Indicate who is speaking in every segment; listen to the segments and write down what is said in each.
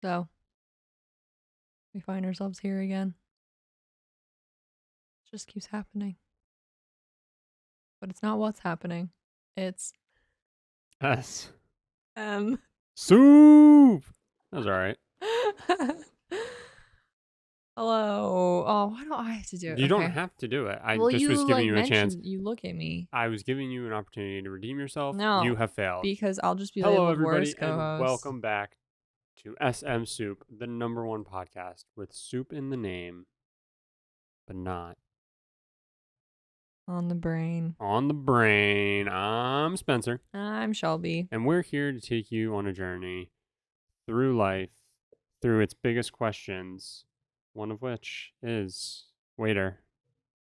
Speaker 1: So we find ourselves here again. It just keeps happening. But it's not what's happening. It's
Speaker 2: S.
Speaker 1: M.
Speaker 2: Soup! That was alright.
Speaker 1: Hello. Oh, why don't I have to do it?
Speaker 2: You don't
Speaker 1: Okay.
Speaker 2: have to do it. I
Speaker 1: Well,
Speaker 2: just
Speaker 1: you
Speaker 2: was giving you a chance.
Speaker 1: mentioned you look at me.
Speaker 2: I was giving you an opportunity to redeem yourself.
Speaker 1: No,
Speaker 2: You have failed.
Speaker 1: because I'll just be
Speaker 2: Hello,
Speaker 1: labeled
Speaker 2: everybody,
Speaker 1: worst
Speaker 2: and
Speaker 1: co-host.
Speaker 2: welcome back to SMSoup, the #1 podcast with soup in the name, but not
Speaker 1: On the brain.
Speaker 2: on the brain. I'm Spencer,
Speaker 1: I'm Shelby.
Speaker 2: and we're here to take you on a journey through life, through its biggest questions, one of which is, waiter,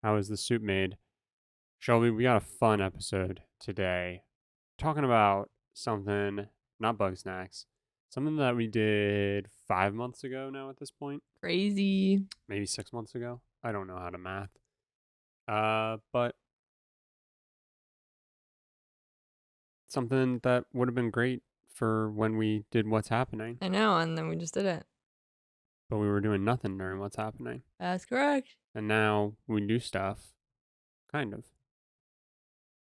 Speaker 2: how is the soup made? Shelby, we got a fun episode today, talking about something, not bug snacks, something that we did 5 months ago now at this point.
Speaker 1: Crazy.
Speaker 2: Maybe 6 months ago. I don't know how to math. But something that would have been great for when we did What's Happening.
Speaker 1: I know, and then we just did it.
Speaker 2: But we were doing nothing during What's Happening.
Speaker 1: That's correct.
Speaker 2: And now we do stuff. Kind of.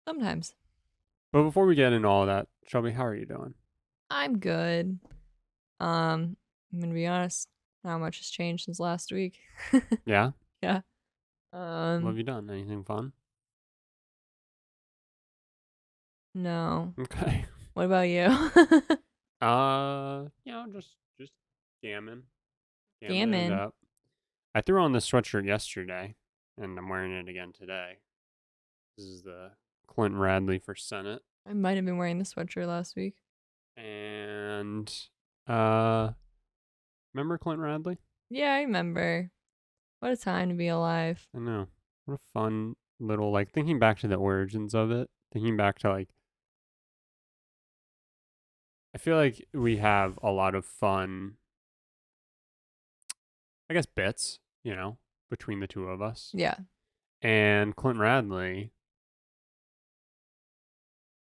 Speaker 1: Sometimes.
Speaker 2: But before we get into all of that, Shelby, how are you doing?
Speaker 1: I'm good. I'm gonna be honest. Not much has changed since last week.
Speaker 2: Yeah?
Speaker 1: Yeah.
Speaker 2: What have you done? Anything fun?
Speaker 1: No.
Speaker 2: Okay.
Speaker 1: What about you?
Speaker 2: Just gammon. Gammon it
Speaker 1: Gammon.
Speaker 2: up. I threw on this sweatshirt yesterday, and I'm wearing it again today. This is the Clinton Radley for Senate.
Speaker 1: I might have been wearing the sweatshirt last week.
Speaker 2: And remember Clinton Radley?
Speaker 1: Yeah, I remember. What a time to be alive.
Speaker 2: I know. What a fun little, like, thinking back to the origins of it, thinking back to, like, I feel like we have a lot of fun, I guess, bits, between the two of us.
Speaker 1: Yeah.
Speaker 2: And Clinton Radley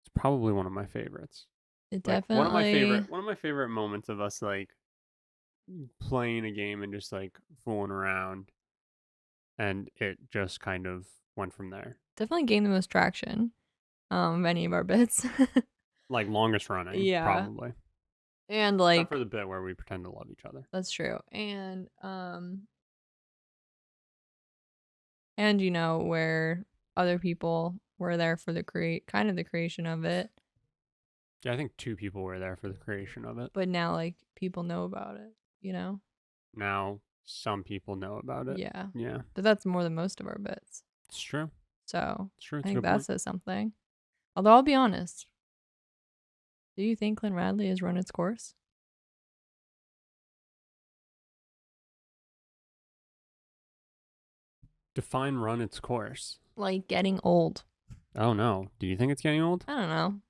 Speaker 2: is probably one of my favorites.
Speaker 1: It
Speaker 2: Like,
Speaker 1: definitely.
Speaker 2: one of my favorite moments of us, like, playing a game and just, like, fooling around, and it just kind of went from there.
Speaker 1: Definitely gained the most traction of any of our bits.
Speaker 2: Like, longest running,
Speaker 1: Yeah.
Speaker 2: probably.
Speaker 1: And
Speaker 2: Except
Speaker 1: like
Speaker 2: for the bit where we pretend to love each other.
Speaker 1: that's true. And where other people were there for the creation of it.
Speaker 2: Yeah, I think 2 people were there for the creation of it.
Speaker 1: But now like people know about it,
Speaker 2: Now some people know about it.
Speaker 1: Yeah.
Speaker 2: Yeah.
Speaker 1: But that's more than most of our bits.
Speaker 2: It's true.
Speaker 1: So
Speaker 2: It's true.
Speaker 1: I
Speaker 2: It's a
Speaker 1: think
Speaker 2: good
Speaker 1: that
Speaker 2: point.
Speaker 1: says something. Although I'll be honest. Do you think Clinton Radley has run its course?
Speaker 2: Define run its course.
Speaker 1: Like getting old.
Speaker 2: Oh no. Do you think it's getting old?
Speaker 1: I don't know.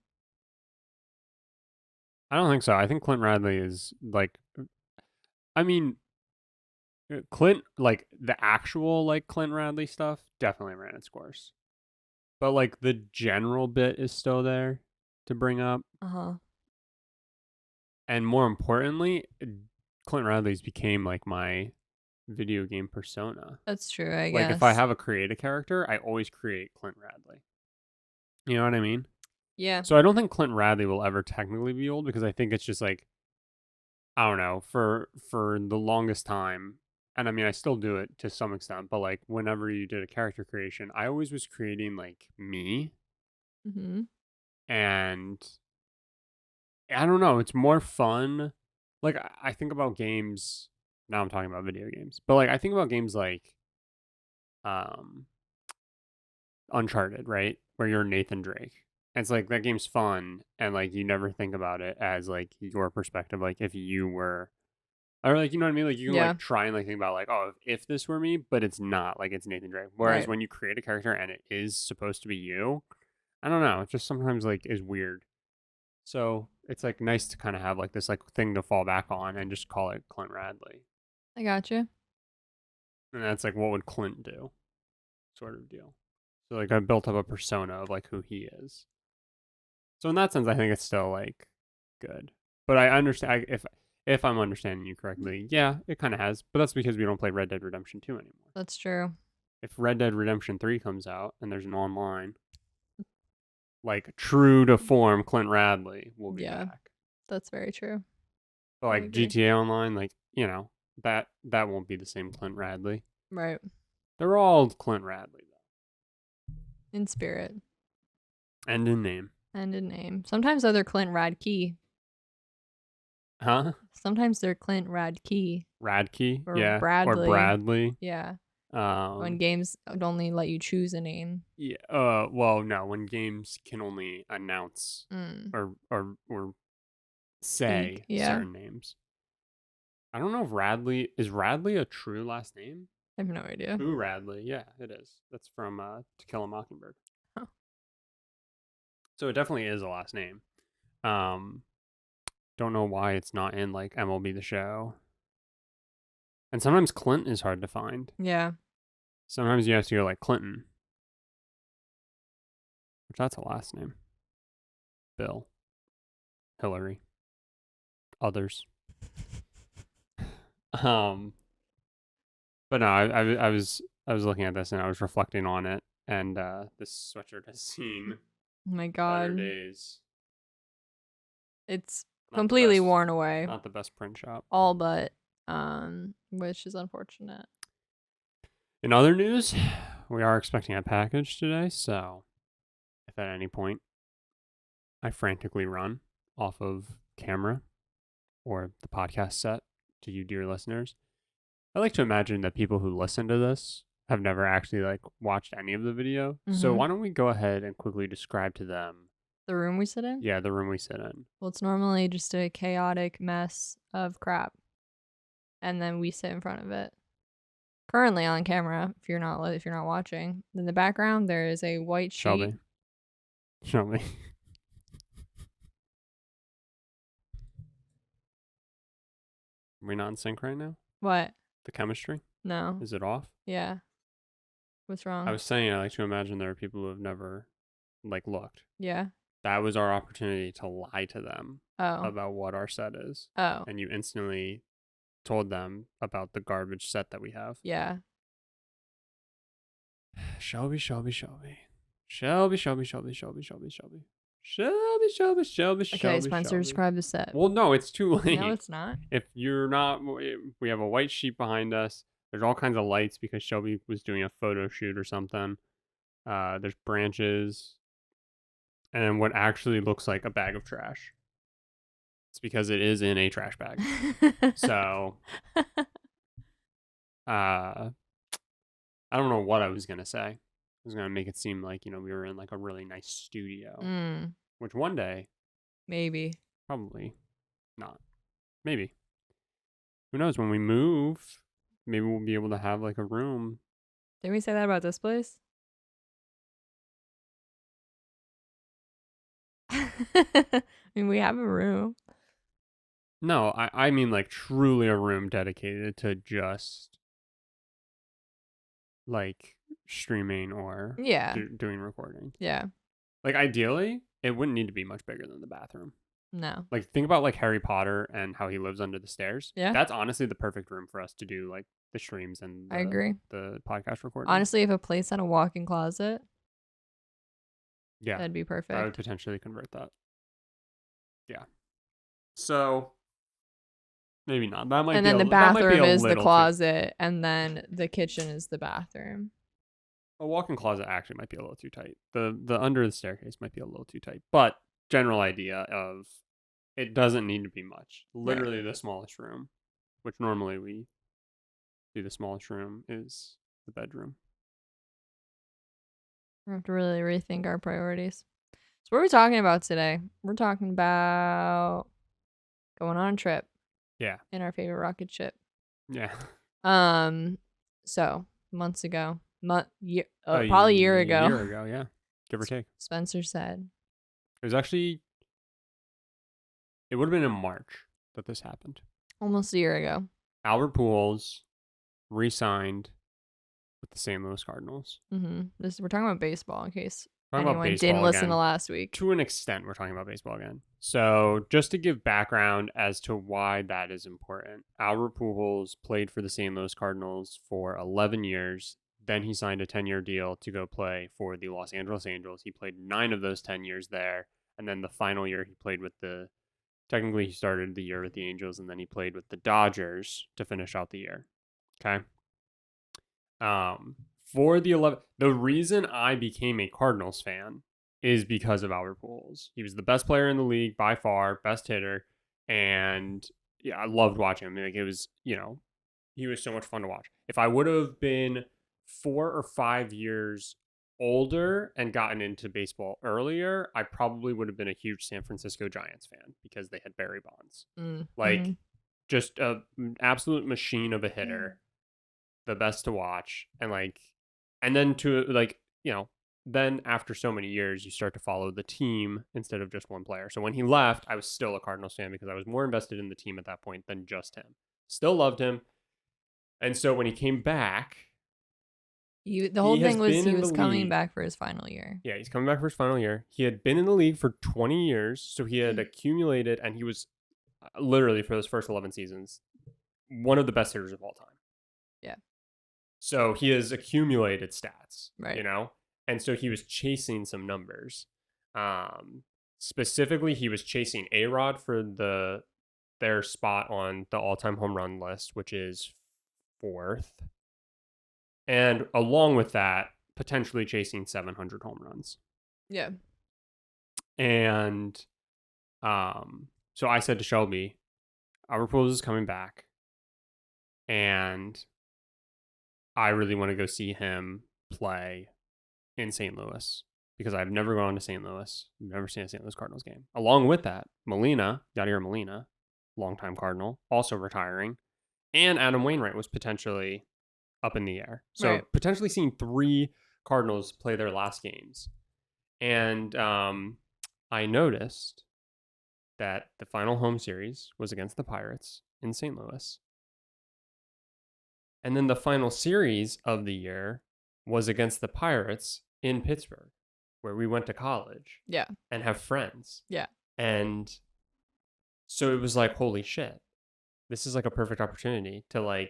Speaker 2: I don't think so. I think Clint Radley is like, I mean, Clint, like the actual like Clint Radley stuff definitely ran its course. But like the general bit is still there to bring up.
Speaker 1: Uh-huh.
Speaker 2: And more importantly, Clint Radley's became like my video game persona.
Speaker 1: That's true, I guess.
Speaker 2: Like if I have a create a character, I always create Clint Radley. You know what I mean?
Speaker 1: Yeah.
Speaker 2: So I don't think Clint Radley will ever technically be old because I think it's just like, I don't know, for the longest time, and I mean I still do it to some extent, but like whenever you did a character creation, I always was creating like me.
Speaker 1: Mm-hmm.
Speaker 2: And I don't know, it's more fun. Like I think about games, now I'm talking about video games, but like I think about games like Uncharted, right? Where you're Nathan Drake. And it's like that game's fun and like you never think about it as like your perspective, like if you were, or like, you know what I mean? Like you can like try and like think about like, oh, if this were me, but it's not, like it's Nathan Drake. Whereas when you create a character and it is supposed to be you, I don't know, it just sometimes like is weird. So it's like nice to kind of have like this like thing to fall back on and just call it Clint Radley.
Speaker 1: I gotcha.
Speaker 2: And that's like, what would Clint do? Sort of deal. So like I built up a persona of like who he is. So in that sense, I think it's still like good. But I understand if If I'm understanding you correctly, yeah, it kind of has. But that's because we don't play Red Dead Redemption 2 anymore.
Speaker 1: That's true.
Speaker 2: If Red Dead Redemption 3 comes out and there's an online, like true to form, Clint Radley will be back.
Speaker 1: That's very true.
Speaker 2: But like GTA Online, like, that won't be the same Clint Radley.
Speaker 1: Right.
Speaker 2: They're all Clint Radley though.
Speaker 1: In spirit.
Speaker 2: And in name.
Speaker 1: Sometimes they're Clint Radke.
Speaker 2: Huh?
Speaker 1: Sometimes they're Clint Radke.
Speaker 2: Radke?
Speaker 1: Or
Speaker 2: yeah.
Speaker 1: Bradley.
Speaker 2: Or Bradley.
Speaker 1: Yeah. When games only let you choose a name.
Speaker 2: Yeah. Well, no. When games can only announce or say certain names. I don't know if Radley is Radley a true last name.
Speaker 1: I have no idea.
Speaker 2: Ooh, Radley. Yeah, it is. That's from To Kill a Mockingbird.
Speaker 1: Huh.
Speaker 2: So it definitely is a last name. Don't know why it's not in like MLB The Show. And sometimes Clint is hard to find.
Speaker 1: Yeah.
Speaker 2: Sometimes you have to go like Clinton. Which that's a last name. Bill. Hillary. Others. But no, I was looking at this and I was reflecting on it, and this sweatshirt has seen
Speaker 1: oh my God.
Speaker 2: better days.
Speaker 1: It's completely worn away.
Speaker 2: Not the best print shop.
Speaker 1: All but, which is unfortunate.
Speaker 2: In other news, we are expecting a package today, so if at any point I frantically run off of camera or the podcast set to you dear listeners, I like to imagine that people who listen to this have never actually like watched any of the video. Mm-hmm. So why don't we go ahead and quickly describe to them
Speaker 1: the room we sit in?
Speaker 2: Yeah, the room we sit in.
Speaker 1: Well, it's normally just a chaotic mess of crap. And then we sit in front of it. Currently on camera, if you're not watching, in the background there is a white sheet.
Speaker 2: Shelby. Are we not in sync right now?
Speaker 1: What?
Speaker 2: The chemistry?
Speaker 1: No.
Speaker 2: Is it off?
Speaker 1: Yeah. What's wrong?
Speaker 2: I was saying I like to imagine there are people who have never like looked.
Speaker 1: Yeah.
Speaker 2: That was our opportunity to lie to them about what our set is.
Speaker 1: Oh.
Speaker 2: And you instantly told them about the garbage set that we have.
Speaker 1: Yeah.
Speaker 2: Shelby. Okay,
Speaker 1: Spencer, describe the set.
Speaker 2: Well, no, it's too late.
Speaker 1: No, it's not.
Speaker 2: If you're not, we have a white sheet behind us. There's all kinds of lights because Shelby was doing a photo shoot or something. There's branches. And then what actually looks like a bag of trash. It's because it is in a trash bag. So, I don't know what I was going to say. I was going to make it seem like, we were in like a really nice studio. Which one day.
Speaker 1: Maybe.
Speaker 2: Probably not. Maybe. Who knows? When we move, maybe we'll be able to have like a room.
Speaker 1: Didn't we say that about this place? I mean, we have a room.
Speaker 2: No, I mean like truly a room dedicated to just like streaming or doing recording.
Speaker 1: Yeah.
Speaker 2: Like ideally, it wouldn't need to be much bigger than the bathroom.
Speaker 1: No.
Speaker 2: Like think about like Harry Potter and how he lives under the stairs.
Speaker 1: Yeah.
Speaker 2: That's honestly the perfect room for us to do like the streams and
Speaker 1: I agree.
Speaker 2: The podcast recording.
Speaker 1: Honestly, if a place had a walk-in closet,
Speaker 2: yeah,
Speaker 1: that'd be perfect.
Speaker 2: I would potentially convert that. Yeah. So maybe not. That might.
Speaker 1: And then the bathroom is the closet, and then the kitchen is the bathroom.
Speaker 2: A walk-in closet actually might be a little too tight. The under the staircase might be a little too tight. But general idea of it doesn't need to be much. Literally the smallest room, which normally we do the smallest room, is the bedroom.
Speaker 1: We have to really rethink our priorities. So what are we talking about today? We're talking about going on a trip.
Speaker 2: Yeah.
Speaker 1: In our favorite rocket ship.
Speaker 2: Yeah.
Speaker 1: So months ago, probably a year ago.
Speaker 2: A year ago, yeah. Give or take.
Speaker 1: Spencer said.
Speaker 2: It was actually, it would have been in March that this happened.
Speaker 1: Almost a year ago.
Speaker 2: Albert Pujols re-signed with the St. Louis Cardinals.
Speaker 1: We're talking about baseball in case
Speaker 2: anyone
Speaker 1: didn't listen to last week.
Speaker 2: To an extent, we're talking about baseball again. So just to give background as to why that is important, Albert Pujols played for the St. Louis Cardinals for 11 years. Then he signed a 10-year deal to go play for the Los Angeles Angels. He played 9 of those 10 years there. And then the final year he played with technically he started the year with the Angels and then he played with the Dodgers to finish out the year. Okay. For the reason I became a Cardinals fan is because of Albert Pujols. He was the best player in the league by far, best hitter, and yeah, I loved watching him. Like it was, he was so much fun to watch. If I would have been 4 or 5 years older and gotten into baseball earlier, I probably would have been a huge San Francisco Giants fan because they had Barry Bonds. Like just an absolute machine of a hitter, the best to watch, and then then after so many years, you start to follow the team instead of just one player. So when he left, I was still a Cardinals fan because I was more invested in the team at that point than just him. Still loved him. And so when he came back,
Speaker 1: the whole thing was he was coming back for his final year.
Speaker 2: Yeah, he's coming back for his final year. He had been in the league for 20 years, so he had accumulated, and he was literally for those first 11 seasons, one of the best hitters of all time.
Speaker 1: Yeah.
Speaker 2: So he has accumulated stats,
Speaker 1: right?
Speaker 2: And so he was chasing some numbers. Specifically, he was chasing A-Rod for their spot on the all-time home run list, which is 4th. And along with that, potentially chasing 700 home runs.
Speaker 1: Yeah.
Speaker 2: And so I said to Shelby, Albert Pujols is coming back. And I really want to go see him play in St. Louis because I've never gone to St. Louis. Never seen a St. Louis Cardinals game. Along with that, Yadier Molina, longtime Cardinal, also retiring, and Adam Wainwright was potentially up in the air. So potentially seeing 3 Cardinals play their last games. And I noticed that the final home series was against the Pirates in St. Louis. And then the final series of the year was against the Pirates in Pittsburgh, where we went to college.
Speaker 1: Yeah.
Speaker 2: And have friends.
Speaker 1: Yeah.
Speaker 2: And so it was like, holy shit. This is like a perfect opportunity to I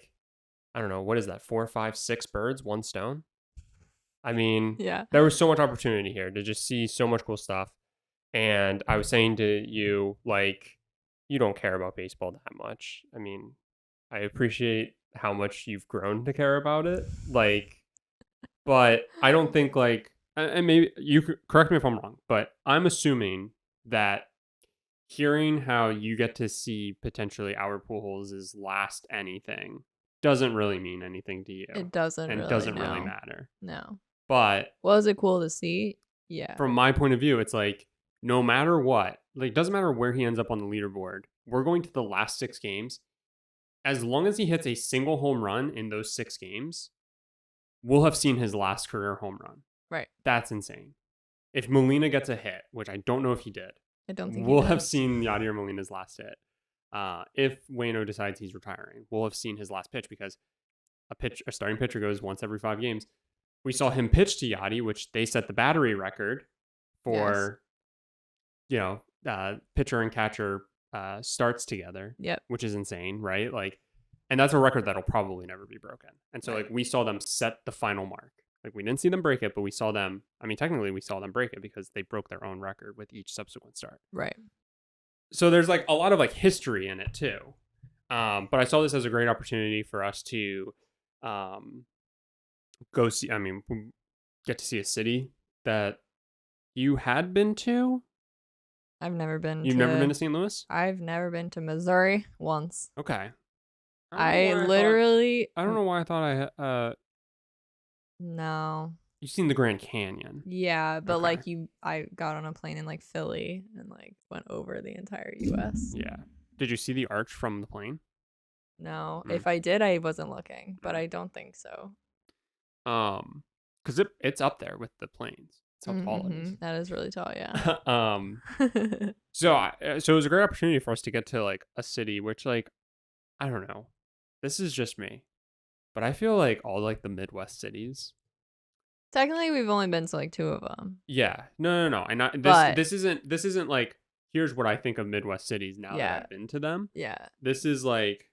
Speaker 2: don't know, what is that? 4, 5, 6 birds, 1 stone? I mean, there was so much opportunity here to just see so much cool stuff. And I was saying to you, you don't care about baseball that much. I mean, I appreciate how much you've grown to care about it. But I don't think and maybe you could correct me if I'm wrong, but I'm assuming that hearing how you get to see potentially Albert Pujols' last anything doesn't really mean anything to you.
Speaker 1: It doesn't
Speaker 2: and
Speaker 1: really,
Speaker 2: it doesn't really matter.
Speaker 1: No.
Speaker 2: But
Speaker 1: was it cool to see? Yeah.
Speaker 2: From my point of view, it's no matter what, it doesn't matter where he ends up on the leaderboard. We're going to the last 6 games. As long as he hits a single home run in those 6 games, we'll have seen his last career home run.
Speaker 1: Right.
Speaker 2: That's insane. If Molina gets a hit, which I don't know if he did,
Speaker 1: I don't think
Speaker 2: we'll have seen Yadier Molina's last hit. If Waino decides he's retiring, we'll have seen his last pitch because a starting pitcher goes once every 5 games. We saw him pitch to Yadi, which they set the battery record for, pitcher and catcher starts together.
Speaker 1: Yep.
Speaker 2: Which is insane, right? And that's a record that'll probably never be broken. And so we saw them set the final mark. We didn't see them break it, but we saw them. I mean, technically we saw them break it because they broke their own record with each subsequent start.
Speaker 1: Right.
Speaker 2: So there's a lot of history in it too. But I saw this as a great opportunity for us to go see. I mean, get to see a city that you had been to.
Speaker 1: I've never been.
Speaker 2: You've never been to St. Louis?
Speaker 1: I've never been to Missouri once.
Speaker 2: Okay.
Speaker 1: I don't
Speaker 2: know why I thought I
Speaker 1: No.
Speaker 2: You've seen the Grand Canyon.
Speaker 1: Yeah, but I got on a plane in Philly and went over the entire US.
Speaker 2: Yeah. Did you see the arch from the plane?
Speaker 1: No. If I did, I wasn't looking, but I don't think so.
Speaker 2: Because it's up there with the planes. It's how tall it is.
Speaker 1: That is really tall, yeah.
Speaker 2: So it was a great opportunity for us to get to a city which I don't know. This is just me. But I feel all the Midwest cities.
Speaker 1: Technically, we've only been to 2 of them.
Speaker 2: Yeah. No. And this isn't here's what I think of Midwest cities now that
Speaker 1: Yeah.
Speaker 2: I've been to them.
Speaker 1: Yeah.
Speaker 2: This is like,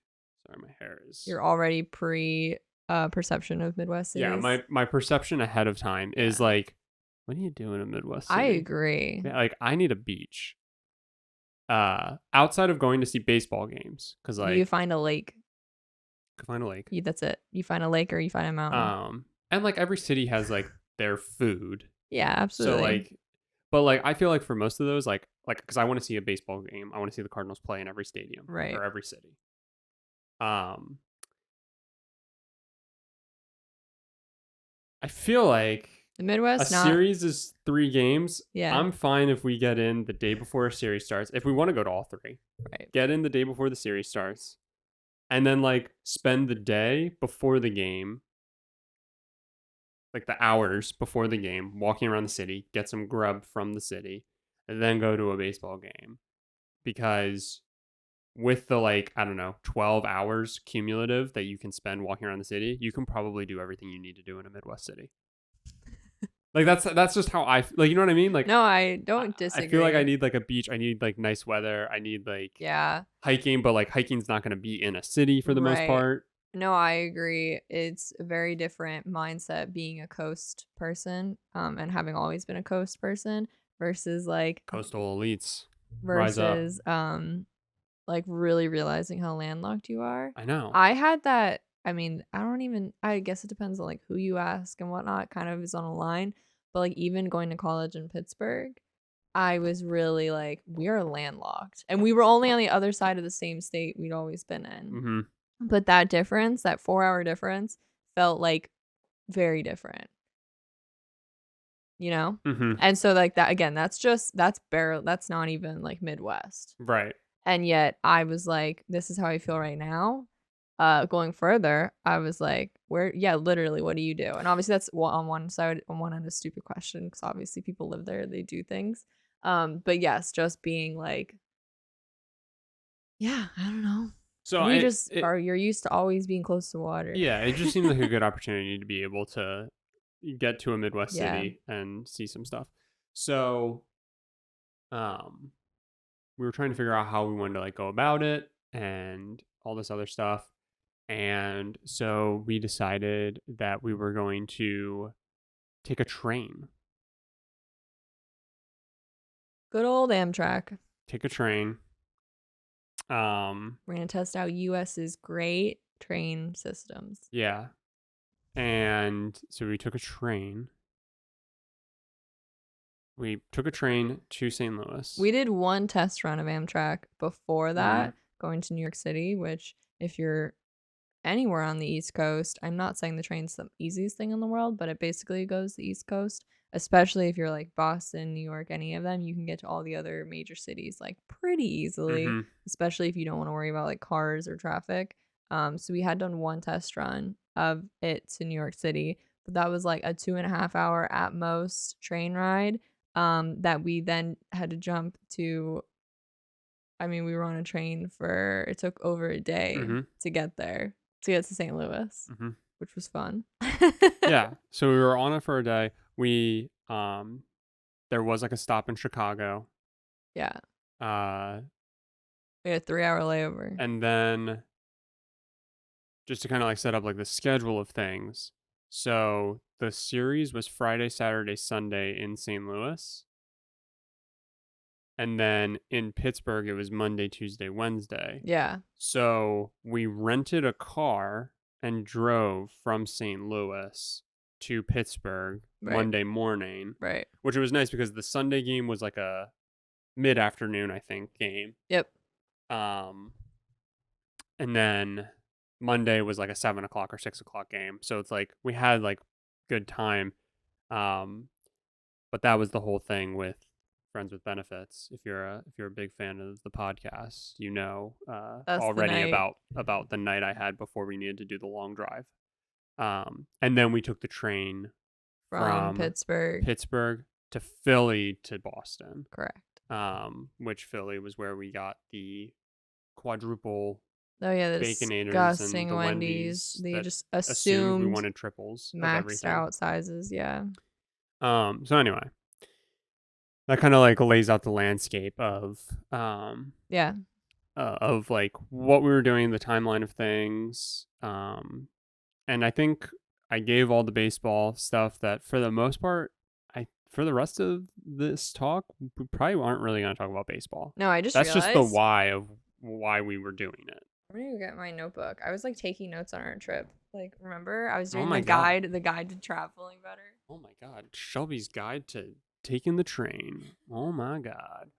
Speaker 2: sorry, my hair is.
Speaker 1: You're already perception of Midwest cities.
Speaker 2: Yeah, my perception ahead of time is like, what do you do in a Midwest city?
Speaker 1: I agree.
Speaker 2: Yeah, like, I need a beach. Outside of going to see baseball games, because like
Speaker 1: you find a lake.
Speaker 2: Could find a lake.
Speaker 1: That's it. You find a lake or you find a mountain.
Speaker 2: And like every city has like their food.
Speaker 1: Yeah, absolutely.
Speaker 2: So like, but like I feel like for most of those, like because I want to see a baseball game, I want to see the Cardinals play in every stadium,
Speaker 1: right,
Speaker 2: or every city. I feel like
Speaker 1: the Midwest
Speaker 2: series is 3 games.
Speaker 1: Yeah,
Speaker 2: I'm fine if we get in the day before a series starts. If we want to go to all 3,
Speaker 1: right,
Speaker 2: get in the day before the series starts. And then, like, spend the day before the game, like the hours before the game, walking around the city, get some grub from the city, and then go to a baseball game. Because with the, like, I don't know, 12 hours cumulative that you can spend walking around the city, you can probably do everything you need to do in a Midwest city. Like, that's just how I, like, you know what I mean? Like,
Speaker 1: no, I don't disagree.
Speaker 2: I feel like I need like a beach. I need like nice weather. I need like hiking, but like hiking's not going to be in a city for the most part.
Speaker 1: No, I agree. It's a very different mindset being a coast person, and having always been a coast person versus like
Speaker 2: coastal elites
Speaker 1: versus like really realizing how landlocked you are.
Speaker 2: I know.
Speaker 1: I had that. I mean, I guess it depends on like who you ask and whatnot, kind of is on a line. But like even going to college in Pittsburgh, I was really like, we are landlocked. And we were only on the other side of the same state we'd always been in.
Speaker 2: Mm-hmm.
Speaker 1: But that difference, that 4-hour difference, felt like very different. You know?
Speaker 2: Mm-hmm.
Speaker 1: And so like that, again, that's not even like Midwest.
Speaker 2: Right.
Speaker 1: And yet I was like, this is how I feel right now. Going further, I was like, literally, what do you do? And obviously that's on one end a stupid question, because obviously people live there, they do things. But yes, just being like, I don't know. So you're used to always being close to water.
Speaker 2: Yeah, it just seems like a good opportunity to be able to get to a Midwest city and see some stuff. So, we were trying to figure out how we wanted to like go about it and all this other stuff. And so we decided that we were going to take a train.
Speaker 1: Good old Amtrak.
Speaker 2: Take a train.
Speaker 1: We're going to test out US's great train systems.
Speaker 2: Yeah. And so we took a train. We took a train to St. Louis.
Speaker 1: We did one test run of Amtrak before that, going to New York City, which if you're anywhere on the East Coast, I'm not saying the train's the easiest thing in the world, but it basically goes the East Coast, especially if you're like Boston, New York, any of them, you can get to all the other major cities like pretty easily, especially if you don't want to worry about like cars or traffic. So we had done one test run of it to New York City, but that was like a 2.5-hour at most train ride, that we then had to jump to. I mean, we were on a train it took over a day to get there. To get to St. Louis, which was fun.
Speaker 2: Yeah, so we were on it for a day. We there was like a stop in Chicago.
Speaker 1: Yeah. We had a 3-hour layover.
Speaker 2: And then just to kind of like set up like the schedule of things. So the series was Friday, Saturday, Sunday in St. Louis. And then in Pittsburgh, it was Monday, Tuesday, Wednesday.
Speaker 1: Yeah.
Speaker 2: So we rented a car and drove from St. Louis to Pittsburgh Monday morning.
Speaker 1: Right.
Speaker 2: Which was nice because the Sunday game was like a mid-afternoon, I think, game.
Speaker 1: Yep.
Speaker 2: And then Monday was like a 7 o'clock or 6 o'clock game. So it's like we had like good time. But that was the whole thing with Friends with Benefits. If you're a big fan of the podcast, you know already about the night I had before we needed to do the long drive. And then we took the train from Pittsburgh to Philly to Boston.
Speaker 1: Correct.
Speaker 2: Which Philly was where we got the quadruple
Speaker 1: the
Speaker 2: Baconators
Speaker 1: disgusting
Speaker 2: and the
Speaker 1: Wendy's. They just
Speaker 2: assumed we wanted triples,
Speaker 1: maxed out sizes. Yeah.
Speaker 2: So anyway. that kind of like lays out the landscape of
Speaker 1: Yeah.
Speaker 2: of like what we were doing, the timeline of things. And I think I gave all the baseball stuff that for the most part, for the rest of this talk, we probably aren't really going to talk about baseball.
Speaker 1: No, I just
Speaker 2: That's just the
Speaker 1: realized.
Speaker 2: why of why we were doing it.
Speaker 1: I'm gonna go get my notebook. I was like taking notes on our trip. Like, remember? I was
Speaker 2: Oh
Speaker 1: doing
Speaker 2: my God.
Speaker 1: the guide to traveling better.
Speaker 2: Oh my God. Shelby's guide to taking the train. Oh my God.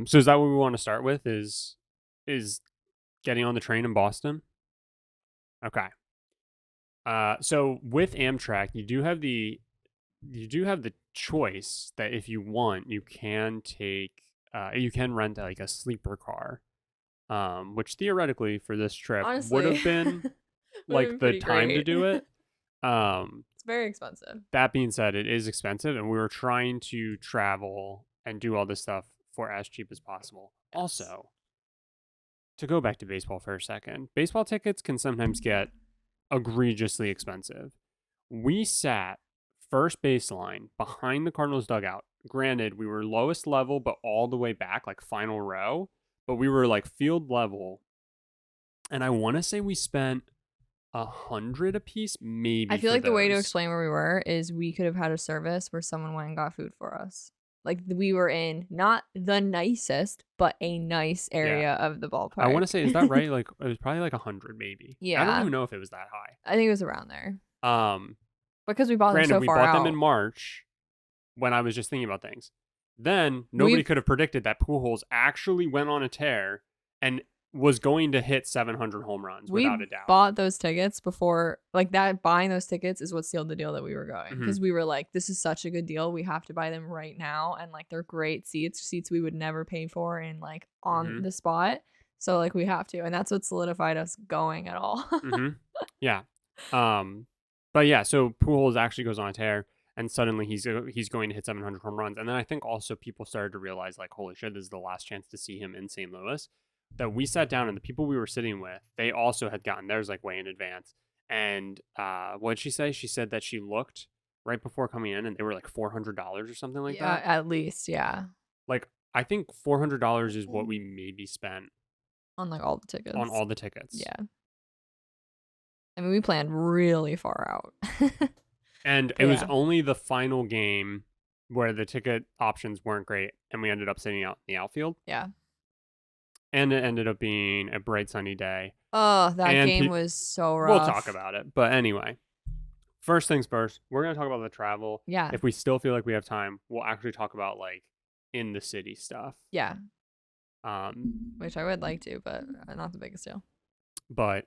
Speaker 2: So is that what we want to start with? Is getting on the train in Boston? Okay. So with Amtrak, you do have the choice that if you want, you can rent like a sleeper car, which theoretically for this trip would
Speaker 1: Honestly,
Speaker 2: have been
Speaker 1: would have
Speaker 2: like
Speaker 1: been
Speaker 2: the
Speaker 1: pretty
Speaker 2: time to
Speaker 1: great.
Speaker 2: do it.
Speaker 1: It's very expensive.
Speaker 2: That being said, it is expensive, and we were trying to travel and do all this stuff for as cheap as possible.
Speaker 1: Yes.
Speaker 2: Also, to go back to baseball for a second, baseball tickets can sometimes get egregiously expensive. We sat first baseline behind the Cardinals dugout. Granted, we were lowest level, but all the way back, like final row, but we were like field level. And I want to say we spent 100 a piece, maybe.
Speaker 1: I feel
Speaker 2: for
Speaker 1: like the way to
Speaker 2: those.
Speaker 1: explain where we were is we could have had a service where someone went and got food for us. Like we were in not the nicest, but a nice area of the ballpark.
Speaker 2: I want to say, is that right? Like it was probably like 100, maybe. I don't
Speaker 1: Yeah.
Speaker 2: even know if it was that high.
Speaker 1: I think it was around there. Because we bought them
Speaker 2: Granted,
Speaker 1: so
Speaker 2: we
Speaker 1: far
Speaker 2: bought them
Speaker 1: out.
Speaker 2: in March when I was just thinking about things. Then nobody could have predicted that Pujols actually went on a tear and was going to hit 700 home runs without a doubt.
Speaker 1: Bought those tickets before, like that. Buying those tickets is what sealed the deal that we were going, because we were like, this is such a good deal, we have to buy them right now, and like they're great seats we would never pay for in like on the spot, so like we have to, and that's what solidified us going at all.
Speaker 2: Yeah. But yeah, so Pujols actually goes on a tear, and suddenly he's going to hit 700 home runs, and then I think also people started to realize like, holy shit, this is the last chance to see him in St. Louis. That we sat down, and the people we were sitting with, they also had gotten theirs like way in advance. And what did she say? She said that she looked right before coming in, and they were like $400 or something like that.
Speaker 1: At least, yeah.
Speaker 2: Like I think $400 is what we maybe spent
Speaker 1: on like all the tickets.
Speaker 2: On all the tickets.
Speaker 1: Yeah. I mean, we planned really far out.
Speaker 2: And it was only the final game where the ticket options weren't great, and we ended up sitting out in the outfield.
Speaker 1: Yeah.
Speaker 2: And it ended up being a bright sunny day.
Speaker 1: Oh, that game was so rough.
Speaker 2: We'll talk about it. But anyway, first things first, we're going to talk about the travel.
Speaker 1: Yeah.
Speaker 2: If we still feel like we have time, we'll actually talk about like in the city stuff.
Speaker 1: Yeah. Which I would like to, but not the biggest deal.
Speaker 2: But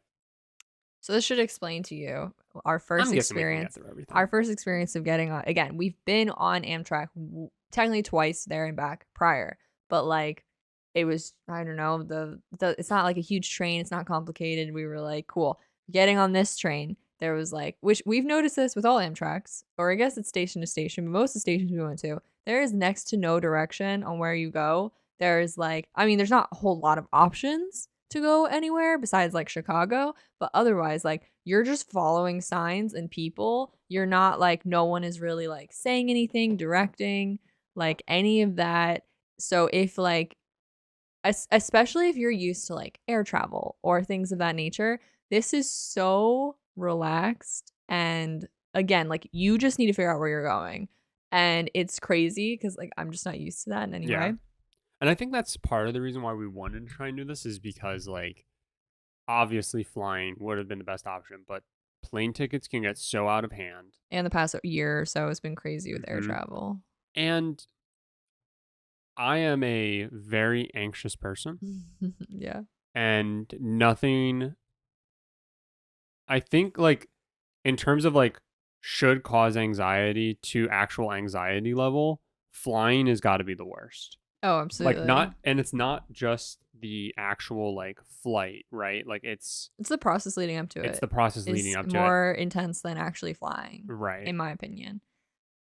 Speaker 1: so this should explain to you our first experience. Our first experience of getting on. Again, we've been on Amtrak technically twice there and back prior, but like it was, I don't know, it's not like a huge train. It's not complicated. We were like, cool, getting on this train. There was like, which we've noticed this with all Amtraks, or I guess it's station to station, but most of the stations we went to, there is next to no direction on where you go. There's like, I mean, there's not a whole lot of options to go anywhere besides like Chicago, but otherwise like you're just following signs and people. You're not like, no one is really like saying anything, directing, like any of that. So if like, especially if you're used to like air travel or things of that nature, this is so relaxed. And again, like you just need to figure out where you're going, and it's crazy because like I'm just not used to that in any way.
Speaker 2: And I think that's part of the reason why we wanted to try and do this, is because like obviously flying would have been the best option, but plane tickets can get so out of hand.
Speaker 1: And the past year or so has been crazy with air travel.
Speaker 2: And I am a very anxious person.
Speaker 1: Yeah.
Speaker 2: And nothing, I think like in terms of like should cause anxiety to actual anxiety level, flying has got to be the worst.
Speaker 1: Oh, absolutely.
Speaker 2: Like and it's not just the actual like flight, right? Like it's
Speaker 1: the process leading up to it.
Speaker 2: It's the process leading up to it.
Speaker 1: More intense than actually flying.
Speaker 2: Right.
Speaker 1: In my opinion.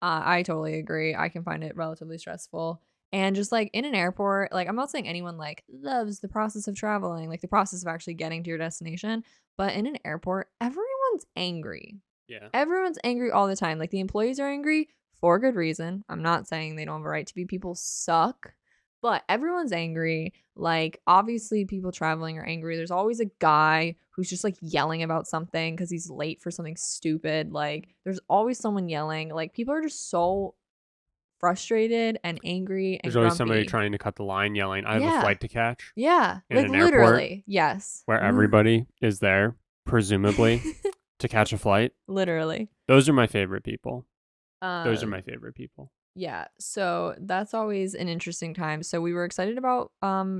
Speaker 1: I totally agree. I can find it relatively stressful. And just like in an airport, like I'm not saying anyone like loves the process of traveling, like the process of actually getting to your destination, but in an airport, everyone's angry.
Speaker 2: Yeah.
Speaker 1: Everyone's angry all the time. Like the employees are angry for good reason. I'm not saying they don't have a right to be. People suck, but everyone's angry. Like, obviously, people traveling are angry. There's always a guy who's just like yelling about something because he's late for something stupid. Like, there's always someone yelling. Like, people are just so frustrated and angry and
Speaker 2: There's always somebody
Speaker 1: grumpy.
Speaker 2: trying to cut the line yelling, I have a flight to catch.
Speaker 1: Yeah.
Speaker 2: In
Speaker 1: Like,
Speaker 2: an
Speaker 1: literally.
Speaker 2: airport
Speaker 1: Yes.
Speaker 2: where everybody is there, presumably, to catch a flight.
Speaker 1: Literally.
Speaker 2: Those are my favorite people. Those are my favorite people.
Speaker 1: Yeah. So that's always an interesting time. So we were excited about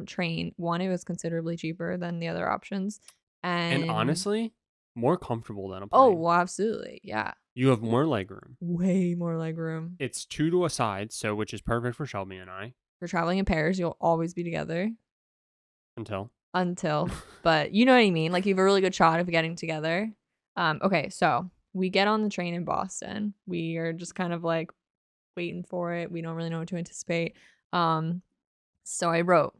Speaker 1: train. One, it was considerably cheaper than the other options.
Speaker 2: And honestly, more comfortable than a
Speaker 1: Oh,
Speaker 2: plane.
Speaker 1: well, absolutely. Yeah.
Speaker 2: You have more legroom.
Speaker 1: Way more legroom.
Speaker 2: It's 2 to a side, so which is perfect for Shelby and I.
Speaker 1: For traveling in pairs, you'll always be together.
Speaker 2: Until.
Speaker 1: But you know what I mean? Like, you have a really good shot of getting together. Okay, so we get on the train in Boston. We are just kind of like waiting for it. We don't really know what to anticipate. So I wrote,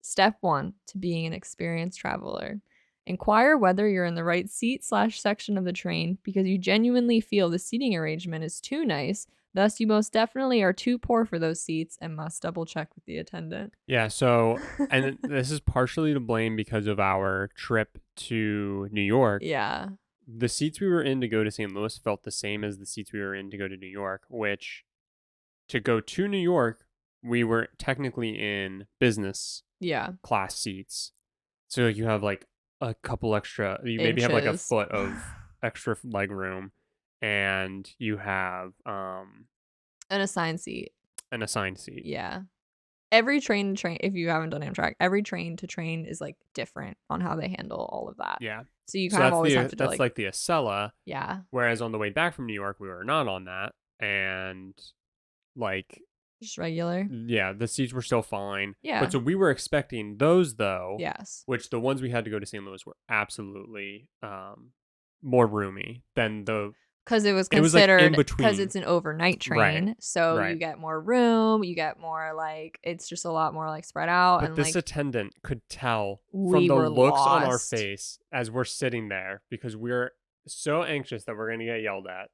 Speaker 1: step 1 to being an experienced traveler. Inquire whether you're in the right seat/section of the train because you genuinely feel the seating arrangement is too nice. Thus, you most definitely are too poor for those seats and must double check with the attendant.
Speaker 2: Yeah, so, and this is partially to blame because of our trip to New York.
Speaker 1: Yeah.
Speaker 2: The seats we were in to go to St. Louis felt the same as the seats we were in to go to New York, which to go to New York, we were technically in business class seats. So you have like a couple extra, you maybe have like a foot of extra leg room, and you have
Speaker 1: an assigned seat.
Speaker 2: Yeah.
Speaker 1: Every train, if you haven't done Amtrak, every train to train is like different on how they handle all of that.
Speaker 2: Yeah.
Speaker 1: So you kind of always have to do
Speaker 2: that's like the Acela.
Speaker 1: Yeah.
Speaker 2: Whereas on the way back from New York, we were not on that. And like
Speaker 1: just regular.
Speaker 2: Yeah, the seats were still fine.
Speaker 1: Yeah.
Speaker 2: But so we were expecting those though.
Speaker 1: Yes.
Speaker 2: Which the ones we had to go to St. Louis were absolutely more roomy than the
Speaker 1: because it was considered
Speaker 2: like
Speaker 1: because it's an overnight train,
Speaker 2: right.
Speaker 1: So you get more room, you get more like it's just a lot more like spread out.
Speaker 2: But
Speaker 1: and
Speaker 2: this
Speaker 1: like,
Speaker 2: attendant could tell from the looks on our face as we're sitting there because we're so anxious that we're gonna get yelled at.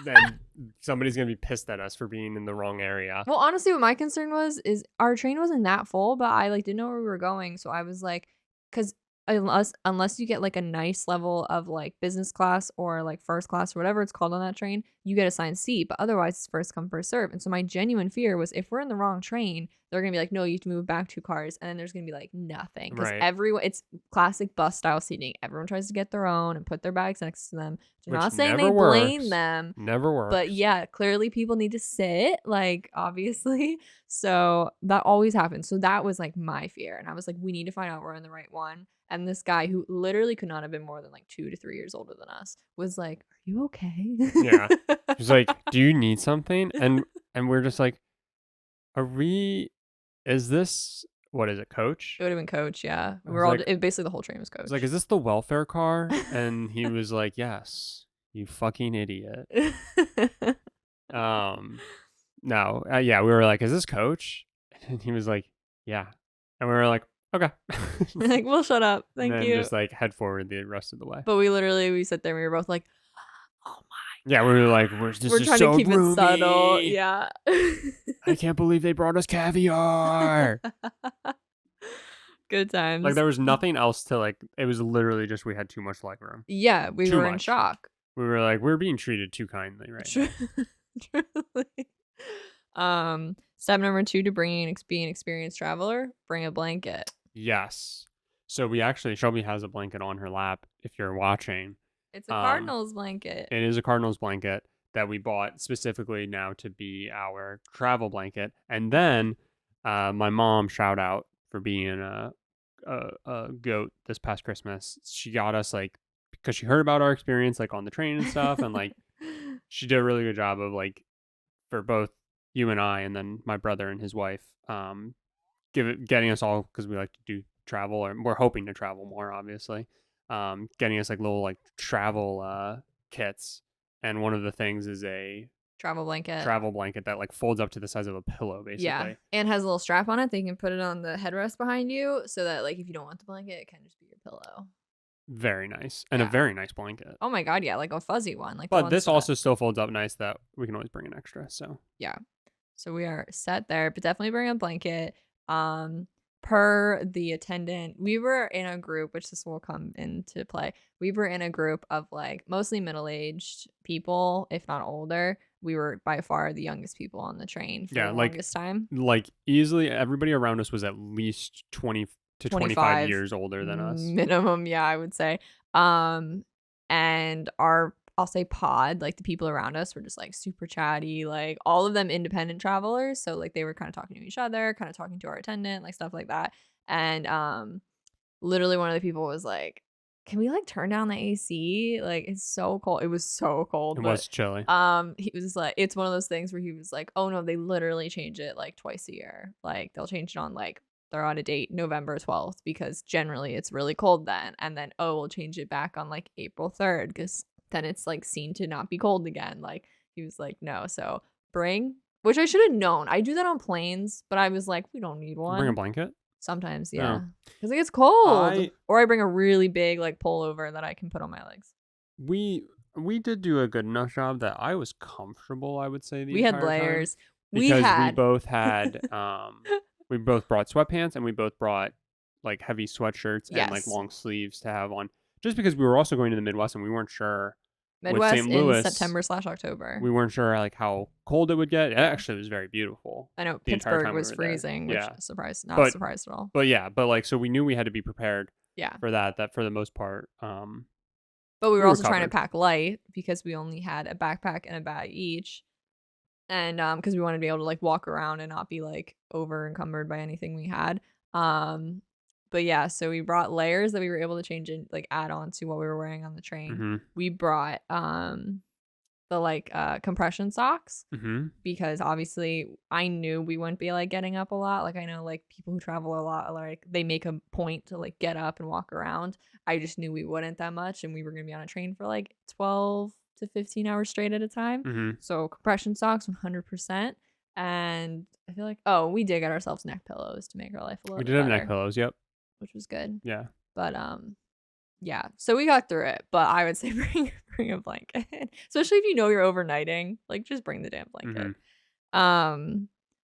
Speaker 2: Then somebody's gonna be pissed at us for being in the wrong area.
Speaker 1: Well, honestly, what my concern was is our train wasn't that full, but I like didn't know where we were going, so I was like, because unless you get like a nice level of like business class or like first class or whatever it's called on that train, you get assigned seat, but otherwise it's first come first serve. And so my genuine fear was if we're in the wrong train, they're gonna be like, no, you have to move back 2 cars, and then there's gonna be like nothing because everyone, it's classic bus style seating. Everyone tries to get their own and put their bags next to them. I'm not saying they blame them,
Speaker 2: never works,
Speaker 1: but yeah, clearly people need to sit, like obviously. So that always happens. So that was like my fear, and I was like, we need to find out we're in the right one. And this guy who literally could not have been more than like 2 to 3 years older than us was like, are you okay?
Speaker 2: Yeah. He's like, do you need something? And we're just like, is this, what is it, Coach?
Speaker 1: It would have been Coach, yeah. We're all, basically the whole train was Coach.
Speaker 2: I was like, is this the welfare car? And he was like, yes, you fucking idiot. No, yeah, we were like, is this Coach? And he was like, yeah. And we were like, okay.
Speaker 1: Like, we'll shut up. Thank you.
Speaker 2: And then just like head forward the rest of the way.
Speaker 1: But we sat there and we were both like, oh my.
Speaker 2: Yeah, we were like, we're
Speaker 1: trying to keep it subtle. Yeah.
Speaker 2: I can't believe they brought us caviar.
Speaker 1: Good times.
Speaker 2: Like there was nothing else to like, it was literally just we had too much leg room.
Speaker 1: Yeah, we were in shock.
Speaker 2: We were like, we're being treated too kindly right now.
Speaker 1: Truly. Step number 2 to being an experienced traveler, bring a blanket.
Speaker 2: Yes. So we actually, Shelby has a blanket on her lap if you're watching.
Speaker 1: It's a Cardinals blanket.
Speaker 2: It is a Cardinals blanket that we bought specifically now to be our travel blanket. And then my mom, shout out for being a goat this past Christmas. She got us like, because she heard about our experience like on the train and stuff. And like, she did a really good job of like, for both you and I, and then my brother and his wife, getting us all, because we like to do travel, or we're hoping to travel more, obviously, getting us like little like travel kits. And one of the things is a travel blanket that like folds up to the size of a pillow, basically.
Speaker 1: Yeah, and has a little strap on it that you can put it on the headrest behind you, so that like if you don't want the blanket, it can just be your pillow.
Speaker 2: very nice and a
Speaker 1: Yeah.
Speaker 2: very nice blanket.
Speaker 1: Oh my God, yeah, like a fuzzy one. Like the
Speaker 2: But
Speaker 1: ones
Speaker 2: this
Speaker 1: that,
Speaker 2: also still folds up nice that we can always bring an extra. So
Speaker 1: yeah. So we are set there, but definitely bring a blanket. Per the attendant, we were in a group, which this will come into play. We were in a group of like mostly middle-aged people, if not older. We were by far the youngest people on the train for
Speaker 2: yeah,
Speaker 1: the longest time.
Speaker 2: like easily everybody around us was at least 20 to 25
Speaker 1: 25
Speaker 2: years older than us.
Speaker 1: minimum, yeah, I would say. And our, I'll say pod, like the people around us were just like super chatty, like all of them independent travelers, so like they were kind of talking to each other, kind of talking to our attendant, like stuff like that. And literally one of the people was like, can we like turn down the AC, like it's so cold. It was so cold,
Speaker 2: It
Speaker 1: but
Speaker 2: was chilly.
Speaker 1: he was like, it's one of those things where he was like, oh no, they literally change it like twice a year, like they'll change it on like, they're on a date November 12th because generally it's really cold then, and then oh, we'll change it back on like April 3rd because then it's like seen to not be cold again. Like he was like, no, so bring, which I should have known. I do that on planes, but I was like, we don't need
Speaker 2: Bring a
Speaker 1: one.
Speaker 2: blanket.
Speaker 1: Sometimes,
Speaker 2: Oh.
Speaker 1: yeah, because it gets cold.
Speaker 2: I
Speaker 1: Or I bring a really big like pullover that I can put on my legs.
Speaker 2: we did do a good enough job that I was comfortable, I would say, the
Speaker 1: We had
Speaker 2: entire time.
Speaker 1: layers.
Speaker 2: Because we both had we both brought sweatpants and we both brought like heavy sweatshirts and like
Speaker 1: Yes.
Speaker 2: long sleeves to have on. Just because we were also going to the Midwest and we weren't sure with
Speaker 1: Midwest
Speaker 2: St.
Speaker 1: in
Speaker 2: Louis,
Speaker 1: September/October.
Speaker 2: we weren't sure like how cold it would get. It actually was very beautiful.
Speaker 1: I know
Speaker 2: the entire
Speaker 1: Pittsburgh
Speaker 2: time we
Speaker 1: was
Speaker 2: were there.
Speaker 1: freezing, which
Speaker 2: Yeah.
Speaker 1: surprised, not
Speaker 2: But-
Speaker 1: surprised at all.
Speaker 2: But yeah, but like so we knew we had to be prepared
Speaker 1: Yeah.
Speaker 2: for that for the most part.
Speaker 1: But we were
Speaker 2: were
Speaker 1: also trying to
Speaker 2: covered.
Speaker 1: pack light because we only had a backpack and a bag each. And because we wanted to be able to like walk around and not be like over encumbered by anything we had. But yeah, so we brought layers that we were able to change and like add on to what we were wearing on the train.
Speaker 2: Mm-hmm.
Speaker 1: We brought the like compression socks
Speaker 2: Mm-hmm.
Speaker 1: because obviously I knew we wouldn't be like getting up a lot. Like I know like people who travel a lot, like they make a point to like get up and walk around. I just knew we wouldn't that much, and we were gonna be on a train for like 12 to 15 hours straight at a time.
Speaker 2: Mm-hmm.
Speaker 1: So compression socks 100%. And I feel like, oh, we did get ourselves neck pillows to make our life a little
Speaker 2: We
Speaker 1: bit
Speaker 2: did have
Speaker 1: better,
Speaker 2: neck pillows. Yep.
Speaker 1: which was good.
Speaker 2: Yeah.
Speaker 1: But yeah, so we got through it. But I would say bring a blanket, especially if you know you're overnighting. Like just bring the damn blanket.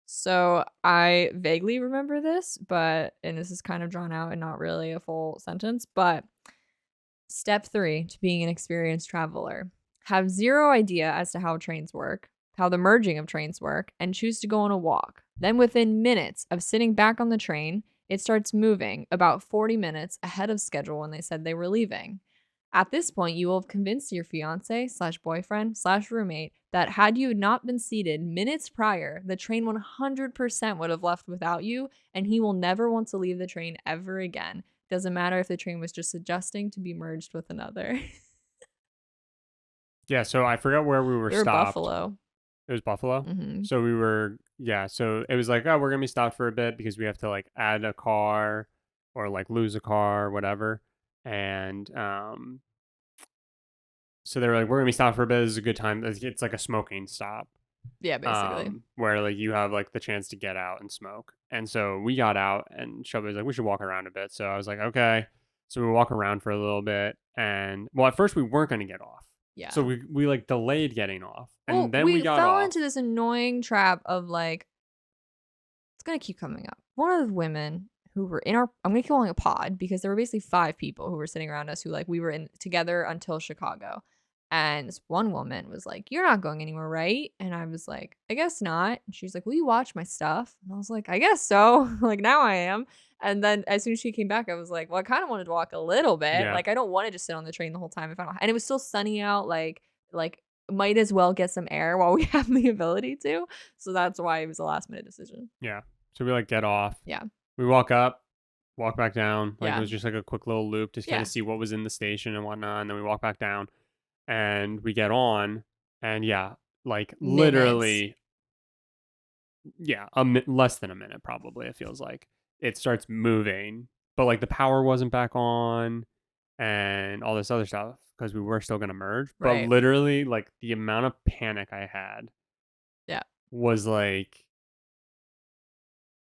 Speaker 1: So I vaguely remember this, but and this is kind of drawn out and not really a full sentence. But step 3 to being an experienced traveler: have zero idea as to how trains work, how the merging of trains work, and choose to go on a walk. Then within minutes of sitting back on the train, it starts moving about 40 minutes ahead of schedule when they said they were leaving. At this point, you will have convinced your fiance/boyfriend/roommate that had you not been seated minutes prior, the train 100% would have left without you, and he will never want to leave the train ever again. Doesn't matter if the train was just adjusting to be merged with another.
Speaker 2: Yeah. So I forgot where we were
Speaker 1: We were
Speaker 2: stopped.
Speaker 1: Buffalo.
Speaker 2: It was Buffalo.
Speaker 1: Mm-hmm.
Speaker 2: So we were, yeah. So it was like, oh, we're gonna be stopped for a bit because we have to like add a car or like lose a car or whatever. And so they were like, we're gonna be stopped for a bit. This is a good time. It's like a smoking stop.
Speaker 1: Yeah, basically.
Speaker 2: Where like you have like the chance to get out and smoke. And so we got out, and Shelby was like, we should walk around a bit. So I was like, okay. So we walk around for a little bit, and well, at first we weren't gonna get off.
Speaker 1: Yeah.
Speaker 2: So we like delayed getting off, and then
Speaker 1: we
Speaker 2: we got
Speaker 1: fell
Speaker 2: off.
Speaker 1: into this annoying trap of like, it's gonna keep coming up. One of the women who were in our, I'm gonna call it a pod because there were basically 5 people who were sitting around us who like we were in together until Chicago. And this one woman was like, you're not going anywhere, right? And I was like, I guess not. And she's like, will you watch my stuff? And I was like, I guess so. Like now I am. And then as soon as she came back, I was like, well, I kind of wanted to walk a little bit.
Speaker 2: Yeah.
Speaker 1: Like I don't want to just sit on the train the whole time if I don't. And it was still sunny out. Like might as well get some air while we have the ability to. So that's why it was a last minute decision.
Speaker 2: Yeah. So we like get off.
Speaker 1: Yeah.
Speaker 2: We walk up, walk back down. Like
Speaker 1: Yeah.
Speaker 2: it was just like a quick little loop to kind
Speaker 1: Yeah.
Speaker 2: of see what was in the station and whatnot. And then we walk back down, and we get on, and yeah, like literally, yeah, less than a minute probably. It feels like it starts moving, but like the power wasn't back on, and all this other stuff because we were still gonna merge.
Speaker 1: Right.
Speaker 2: But literally, like the amount of panic I had,
Speaker 1: Yeah.
Speaker 2: was like,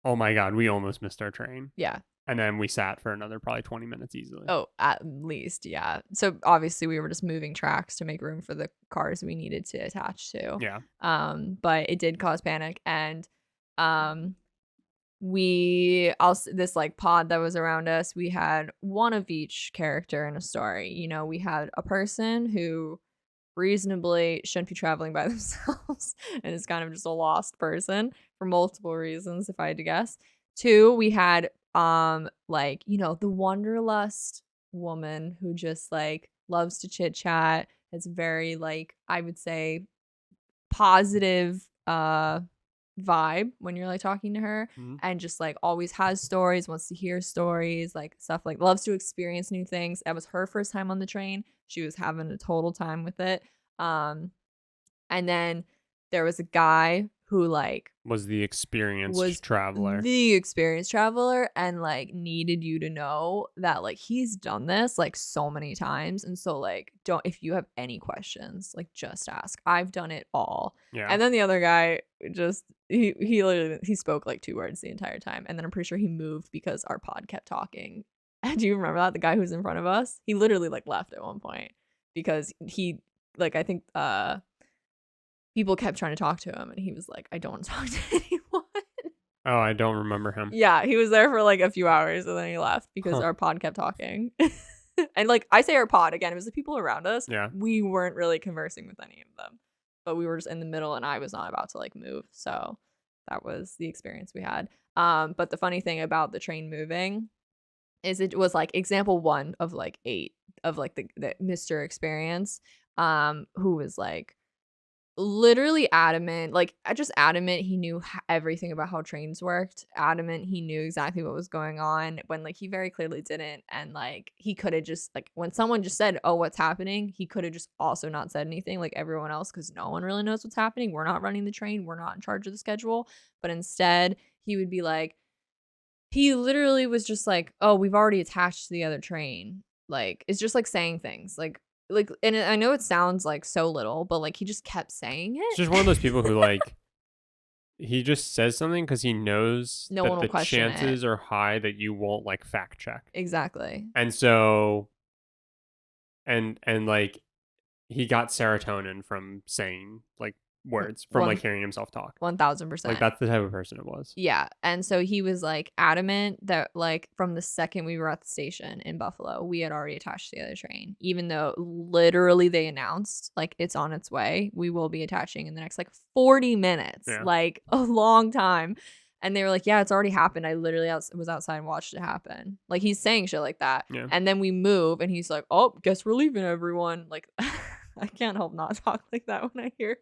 Speaker 2: oh my god, we almost missed our train.
Speaker 1: Yeah.
Speaker 2: And then we sat for another probably 20 minutes easily.
Speaker 1: Oh, at least, yeah. So obviously we were just moving tracks to make room for the cars we needed to attach to.
Speaker 2: Yeah.
Speaker 1: But it did cause panic, and this like pod that was around us, we had one of each character in a story. You know, we had a person who reasonably shouldn't be traveling by themselves and is kind of just a lost person for multiple reasons, if I had to guess. 2, we had like, you know, the wanderlust woman who just like loves to chit chat. It's very like, I would say, positive vibe when you're like talking to her, and just like always has stories, wants to hear stories, like stuff, like loves to experience new things. That was her first time on the train. She was having a total time with it. And then there was a guy who like
Speaker 2: was the experienced traveler
Speaker 1: and like needed you to know that like he's done this like so many times, and so like don't, if you have any questions, like just ask. I've done it all.
Speaker 2: Yeah.
Speaker 1: And then the other guy just he literally, he spoke like 2 words the entire time, and then I'm pretty sure he moved because our pod kept talking. Do you remember that? The guy who's in front of us, he literally like left at one point because he like, I think people kept trying to talk to him, and he was like, I don't want to talk to anyone.
Speaker 2: Oh, I don't remember him.
Speaker 1: Yeah, he was there for like a few hours, and then he left because our pod kept talking. And like, I say our pod, again, it was the people around us.
Speaker 2: Yeah.
Speaker 1: We weren't really conversing with any of them, but we were just in the middle, and I was not about to like move. So that was the experience we had. But the funny thing about the train moving is it was like example 1 of like 8 of like the Mr. Experience, who was like literally adamant, like just adamant he knew everything about how trains worked, adamant he knew exactly what was going on, when like he very clearly didn't. And like he could have just like, when someone just said, oh, what's happening, he could have just also not said anything like everyone else, because no one really knows what's happening. We're not running the train, we're not in charge of the schedule. But instead he would be like, he literally was just like, oh, we've already attached to the other train. Like, it's just like saying things like, and I know it sounds like so little, but like he just kept saying it.
Speaker 2: It's just one of those people who like, he just says something because he knows
Speaker 1: no
Speaker 2: that
Speaker 1: one will
Speaker 2: the
Speaker 1: question
Speaker 2: chances
Speaker 1: it.
Speaker 2: are high that you won't like fact check.
Speaker 1: Exactly.
Speaker 2: And so, and like, he got serotonin from saying like words, from like hearing himself talk.
Speaker 1: 1000%.
Speaker 2: Like, that's the type of person it was.
Speaker 1: Yeah. And so he was like adamant that like from the second we were at the station in Buffalo, we had already attached to the other train, even though literally they announced like it's on its way. We will be attaching in the next like 40 minutes, like a long time. And they were like, yeah, it's already happened. I literally was outside and watched it happen. Like, he's saying shit like that.
Speaker 2: Yeah.
Speaker 1: And then we move, and he's like, oh, guess we're leaving, everyone. Like, I can't help not talk like that when I hear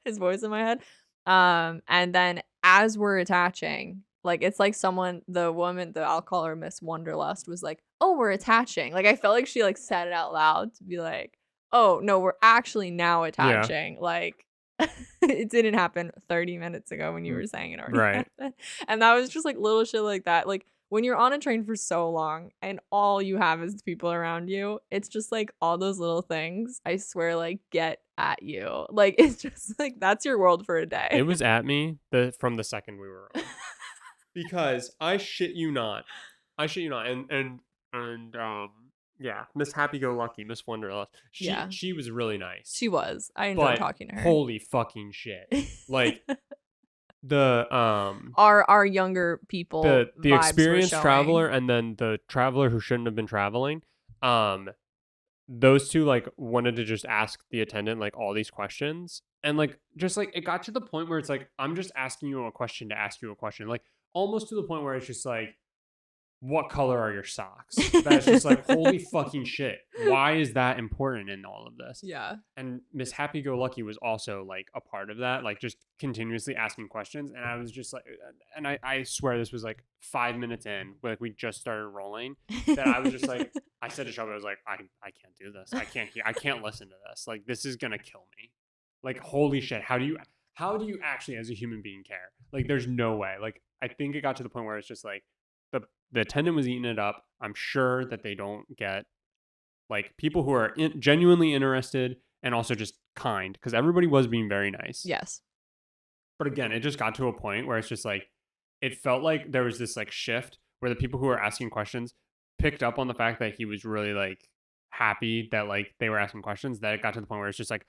Speaker 1: his voice in my head. And then as we're attaching, like, it's like someone, the woman, I'll call her Miss Wanderlust, was like, oh, we're attaching. Like, I felt like she like said it out loud to be like, oh no, we're actually now attaching. Like, it didn't happen 30 minutes ago when you were saying it already happened. And that was just like little shit like that. Like, when you're on a train for so long and all you have is people around you, it's just like all those little things, I swear, like, get at you. Like, it's just like, that's your world for a day.
Speaker 2: It was at me from the second we were on. Because I shit you not. And yeah, Miss Happy-Go-Lucky, Miss Wanderlust. She was really nice.
Speaker 1: She was. I enjoyed talking to her.
Speaker 2: Holy fucking shit. Like, the
Speaker 1: our younger people,
Speaker 2: the experienced traveler, and then the traveler who shouldn't have been traveling, those two like wanted to just ask the attendant like all these questions, and like just like it got to the point where it's like, I'm just asking you a question to ask you a question, like almost to the point where it's just like, what color are your socks? That's just like, holy fucking shit. Why is that important in all of this?
Speaker 1: Yeah.
Speaker 2: And Miss Happy-Go-Lucky was also like a part of that, like just continuously asking questions. And I was just like, and I swear this was like 5 minutes in, like we just started rolling, that I was just like, I said to Shelby, I was like, I can't do this. I can't listen to this. Like, this is going to kill me. Like, holy shit. How do you actually as a human being care? Like, there's no way. Like, I think it got to the point where it's just like, the attendant was eating it up. I'm sure that they don't get like people who are genuinely interested and also just kind, because everybody was being very nice.
Speaker 1: Yes.
Speaker 2: But again, it just got to a point where it's just like, it felt like there was this like shift where the people who were asking questions picked up on the fact that he was really like happy that like they were asking questions, that it got to the point where it's just like,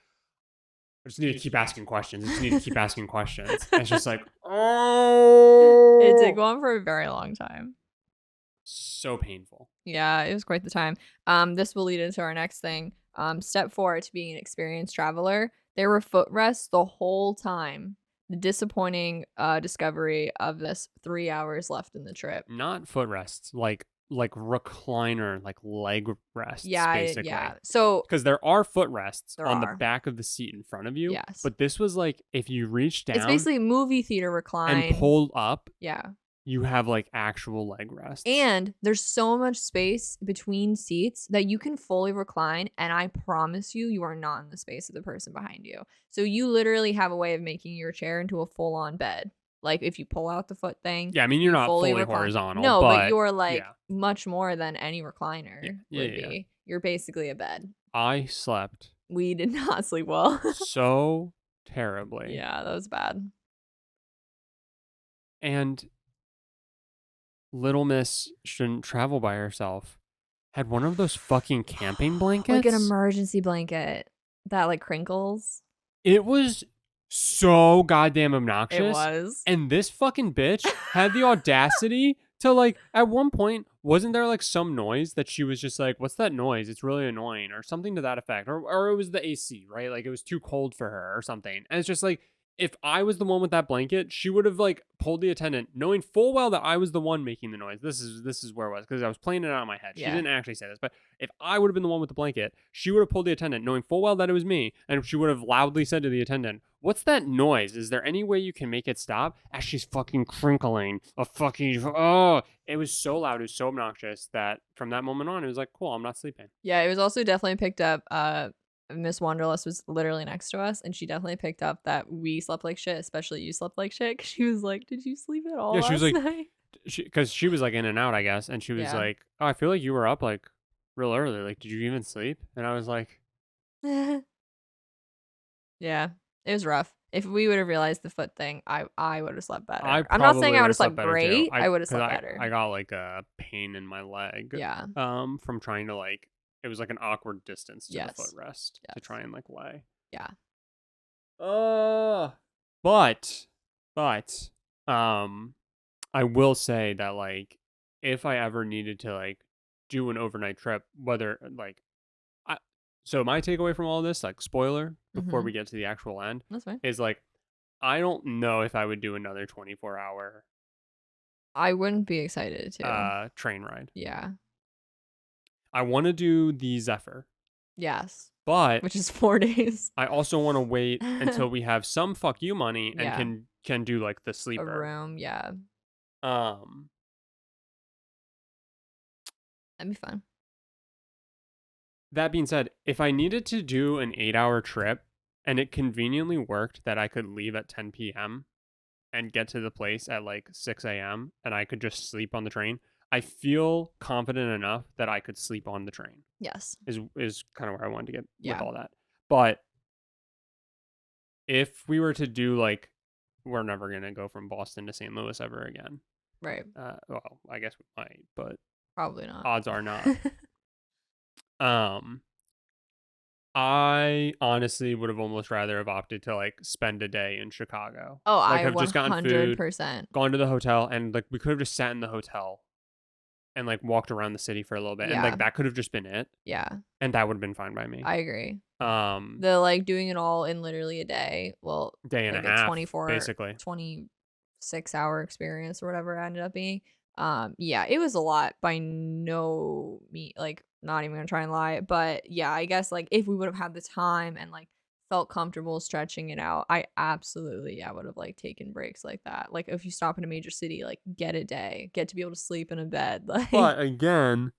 Speaker 2: I just need to keep asking questions. I just need to keep asking questions. And it's just like, oh.
Speaker 1: It did go on for a very long time.
Speaker 2: So painful.
Speaker 1: Yeah, it was quite the time. This will lead into our next thing. Step 4 to being an experienced traveler. There were footrests the whole time. The disappointing discovery of this 3 hours left in the trip.
Speaker 2: Not footrests, like recliner, like leg rests,
Speaker 1: Yeah,
Speaker 2: basically.
Speaker 1: yeah. So
Speaker 2: because there are footrests on the back of the seat in front of you.
Speaker 1: Yes.
Speaker 2: But this was like if you reach down,
Speaker 1: it's basically movie theater recline
Speaker 2: and pull up.
Speaker 1: Yeah.
Speaker 2: You have like actual leg rests.
Speaker 1: And there's so much space between seats that you can fully recline, and I promise you are not in the space of the person behind you. So you literally have a way of making your chair into a full-on bed. Like if you pull out the foot thing.
Speaker 2: Yeah, I mean you're not fully horizontal.
Speaker 1: No, but you're like much more than any recliner would be.
Speaker 2: Yeah.
Speaker 1: You're basically a bed.
Speaker 2: I slept.
Speaker 1: We did not sleep well.
Speaker 2: So terribly.
Speaker 1: Yeah, that was bad.
Speaker 2: And Little Miss shouldn't travel by herself. Had one of those fucking camping blankets.
Speaker 1: Like an emergency blanket that like crinkles.
Speaker 2: It was so goddamn obnoxious.
Speaker 1: It was.
Speaker 2: And this fucking bitch had the audacity to like, at one point, wasn't there like some noise that she was just like, what's that noise? It's really annoying or something to that effect. Or it was the AC, right? Like it was too cold for her or something. And it's just like, if I was the one with that blanket, she would have like pulled the attendant, knowing full well that I was the one making the noise. This is where it was, because I was playing it out in my head. She didn't actually say this, but if I would have been the one with the blanket, she would have pulled the attendant, knowing full well that it was me, and she would have loudly said to the attendant, "What's that noise? Is there any way you can make it stop?" As she's fucking crinkling a fucking it was so loud, it was so obnoxious that from that moment on, it was like, cool, I'm not sleeping.
Speaker 1: Yeah, it was also definitely picked up. Miss Wanderlust was literally next to us, and she definitely picked up that we slept like shit, especially you slept like shit. Cause she was like, "Did you sleep at all?"
Speaker 2: Yeah, she was like,
Speaker 1: night?
Speaker 2: Because she was like in and out, I guess, and she was like, "Oh, I feel like you were up like real early. Like, did you even sleep?" And I was like,
Speaker 1: "Yeah, it was rough. If we would have realized the foot thing, I would have slept better. I'm not saying I would have slept great. I would have slept better.
Speaker 2: I got like a pain in my leg.
Speaker 1: Yeah.
Speaker 2: From trying to like. It was like an awkward distance to the footrest to try and like lay.
Speaker 1: Yeah.
Speaker 2: But I will say that like if I ever needed to like do an overnight trip, whether like so my takeaway from all this, like spoiler, before we get to the actual end,
Speaker 1: that's fine,
Speaker 2: is like I don't know if I would do another 24-hour.
Speaker 1: I wouldn't be excited to.
Speaker 2: Train ride.
Speaker 1: Yeah.
Speaker 2: I want to do the Zephyr.
Speaker 1: Yes.
Speaker 2: But
Speaker 1: which is 4 days.
Speaker 2: I also want to wait until we have some fuck you money and can do like the sleeper.
Speaker 1: A room, yeah. That'd be fun.
Speaker 2: That being said, if I needed to do an 8-hour trip and it conveniently worked that I could leave at 10 p.m. and get to the place at like 6 a.m. and I could just sleep on the train, I feel confident enough that I could sleep on the train.
Speaker 1: Yes.
Speaker 2: Is kind of where I wanted to get with all that. But if we were to do like, we're never going to go from Boston to St. Louis ever again.
Speaker 1: Right.
Speaker 2: Well, I guess we might, but
Speaker 1: probably not.
Speaker 2: Odds are not. I honestly would have almost rather have opted to like spend a day in Chicago.
Speaker 1: Oh,
Speaker 2: like,
Speaker 1: I have just gotten food,
Speaker 2: gone to the hotel, and like we could have just sat in the hotel and like walked around the city for a little bit, and like that could have just been it.
Speaker 1: Yeah,
Speaker 2: and that would have been fine by me.
Speaker 1: I agree. The like doing it all in literally a day. Well,
Speaker 2: day and
Speaker 1: like
Speaker 2: a half,
Speaker 1: 24,
Speaker 2: basically
Speaker 1: 26-hour experience or whatever it ended up being. Yeah, it was a lot by no means. Like, not even gonna try and lie, but yeah, I guess like if we would have had the time and like felt comfortable stretching it out, I absolutely would have like taken breaks like that. Like if you stop in a major city, like get a day, get to be able to sleep in a bed. Like,
Speaker 2: but again,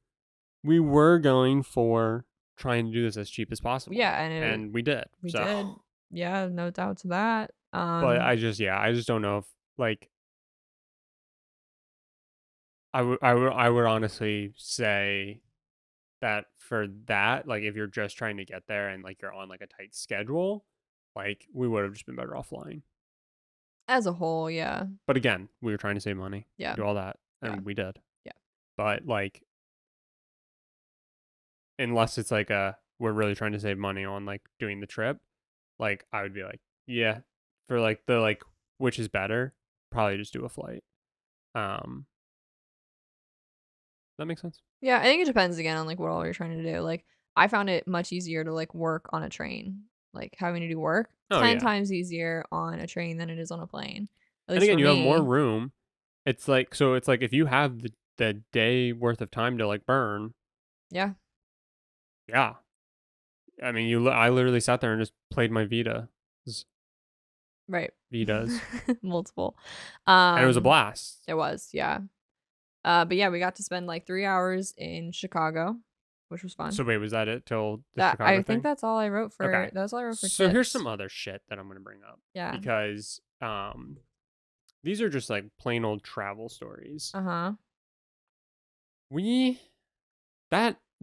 Speaker 2: we were going for trying to do this as cheap as possible.
Speaker 1: Yeah,
Speaker 2: and we did.
Speaker 1: We did. Yeah, no doubt to that.
Speaker 2: But I just don't know if like I would honestly say that for that, like if you're just trying to get there and like you're on like a tight schedule, like we would have just been better off flying.
Speaker 1: As a whole, yeah.
Speaker 2: But again, we were trying to save money.
Speaker 1: Yeah.
Speaker 2: Do all that, and we did.
Speaker 1: Yeah.
Speaker 2: But like, unless it's like we're really trying to save money on like doing the trip, like I would be like, yeah, for like the like which is better, probably just do a flight. That makes sense.
Speaker 1: Yeah, I think it depends again on like what all you're trying to do. Like I found it much easier to like work on a train. Like having to do work
Speaker 2: Oh
Speaker 1: 10
Speaker 2: yeah.
Speaker 1: times easier on a train than it is on a plane. At
Speaker 2: And
Speaker 1: least
Speaker 2: again,
Speaker 1: for
Speaker 2: you have more
Speaker 1: me.
Speaker 2: room. It's like so it's like if you have the day worth of time to like burn,
Speaker 1: Yeah.
Speaker 2: yeah. I mean, I literally sat there and just played my
Speaker 1: Right.
Speaker 2: Vitas,
Speaker 1: Multiple.
Speaker 2: and it was a blast.
Speaker 1: It was, yeah. But yeah, we got to spend like 3 hours in Chicago, which was fun.
Speaker 2: So wait, was that it till the
Speaker 1: That
Speaker 2: Chicago
Speaker 1: I think
Speaker 2: thing?
Speaker 1: that's all I wrote for.
Speaker 2: Okay.
Speaker 1: That's all I wrote for
Speaker 2: So here's
Speaker 1: tips.
Speaker 2: some other shit that I'm gonna bring up
Speaker 1: Yeah.
Speaker 2: because these are just like plain old travel stories.
Speaker 1: Uh-huh.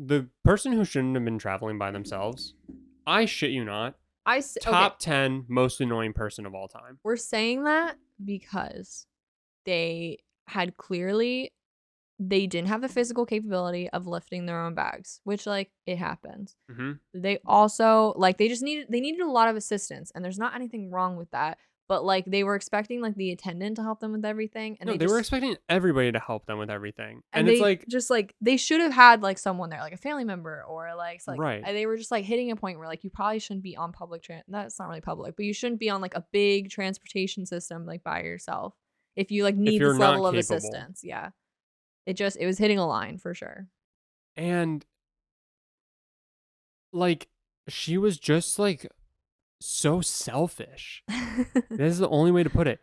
Speaker 2: The person who shouldn't have been traveling by themselves, I shit you not,
Speaker 1: Okay.
Speaker 2: top 10 most annoying person of all time.
Speaker 1: We're saying that because they had clearly they didn't have the physical capability of lifting their own bags, which like it happens.
Speaker 2: Mm-hmm.
Speaker 1: They also like they needed a lot of assistance, and there's not anything wrong with that. But like they were expecting like the attendant to help them with everything, and
Speaker 2: No, they were expecting everybody to help them with everything, and it's
Speaker 1: they
Speaker 2: like
Speaker 1: just like they should have had like someone there, like a family member or like so, like
Speaker 2: right.
Speaker 1: they were just like hitting a point where like you probably shouldn't be on that's not really public, but you shouldn't be on like a big transportation system like by yourself if you like need this level of assistance. Yeah, it was hitting a line for sure.
Speaker 2: And like she was just like so selfish. This is the only way to put it.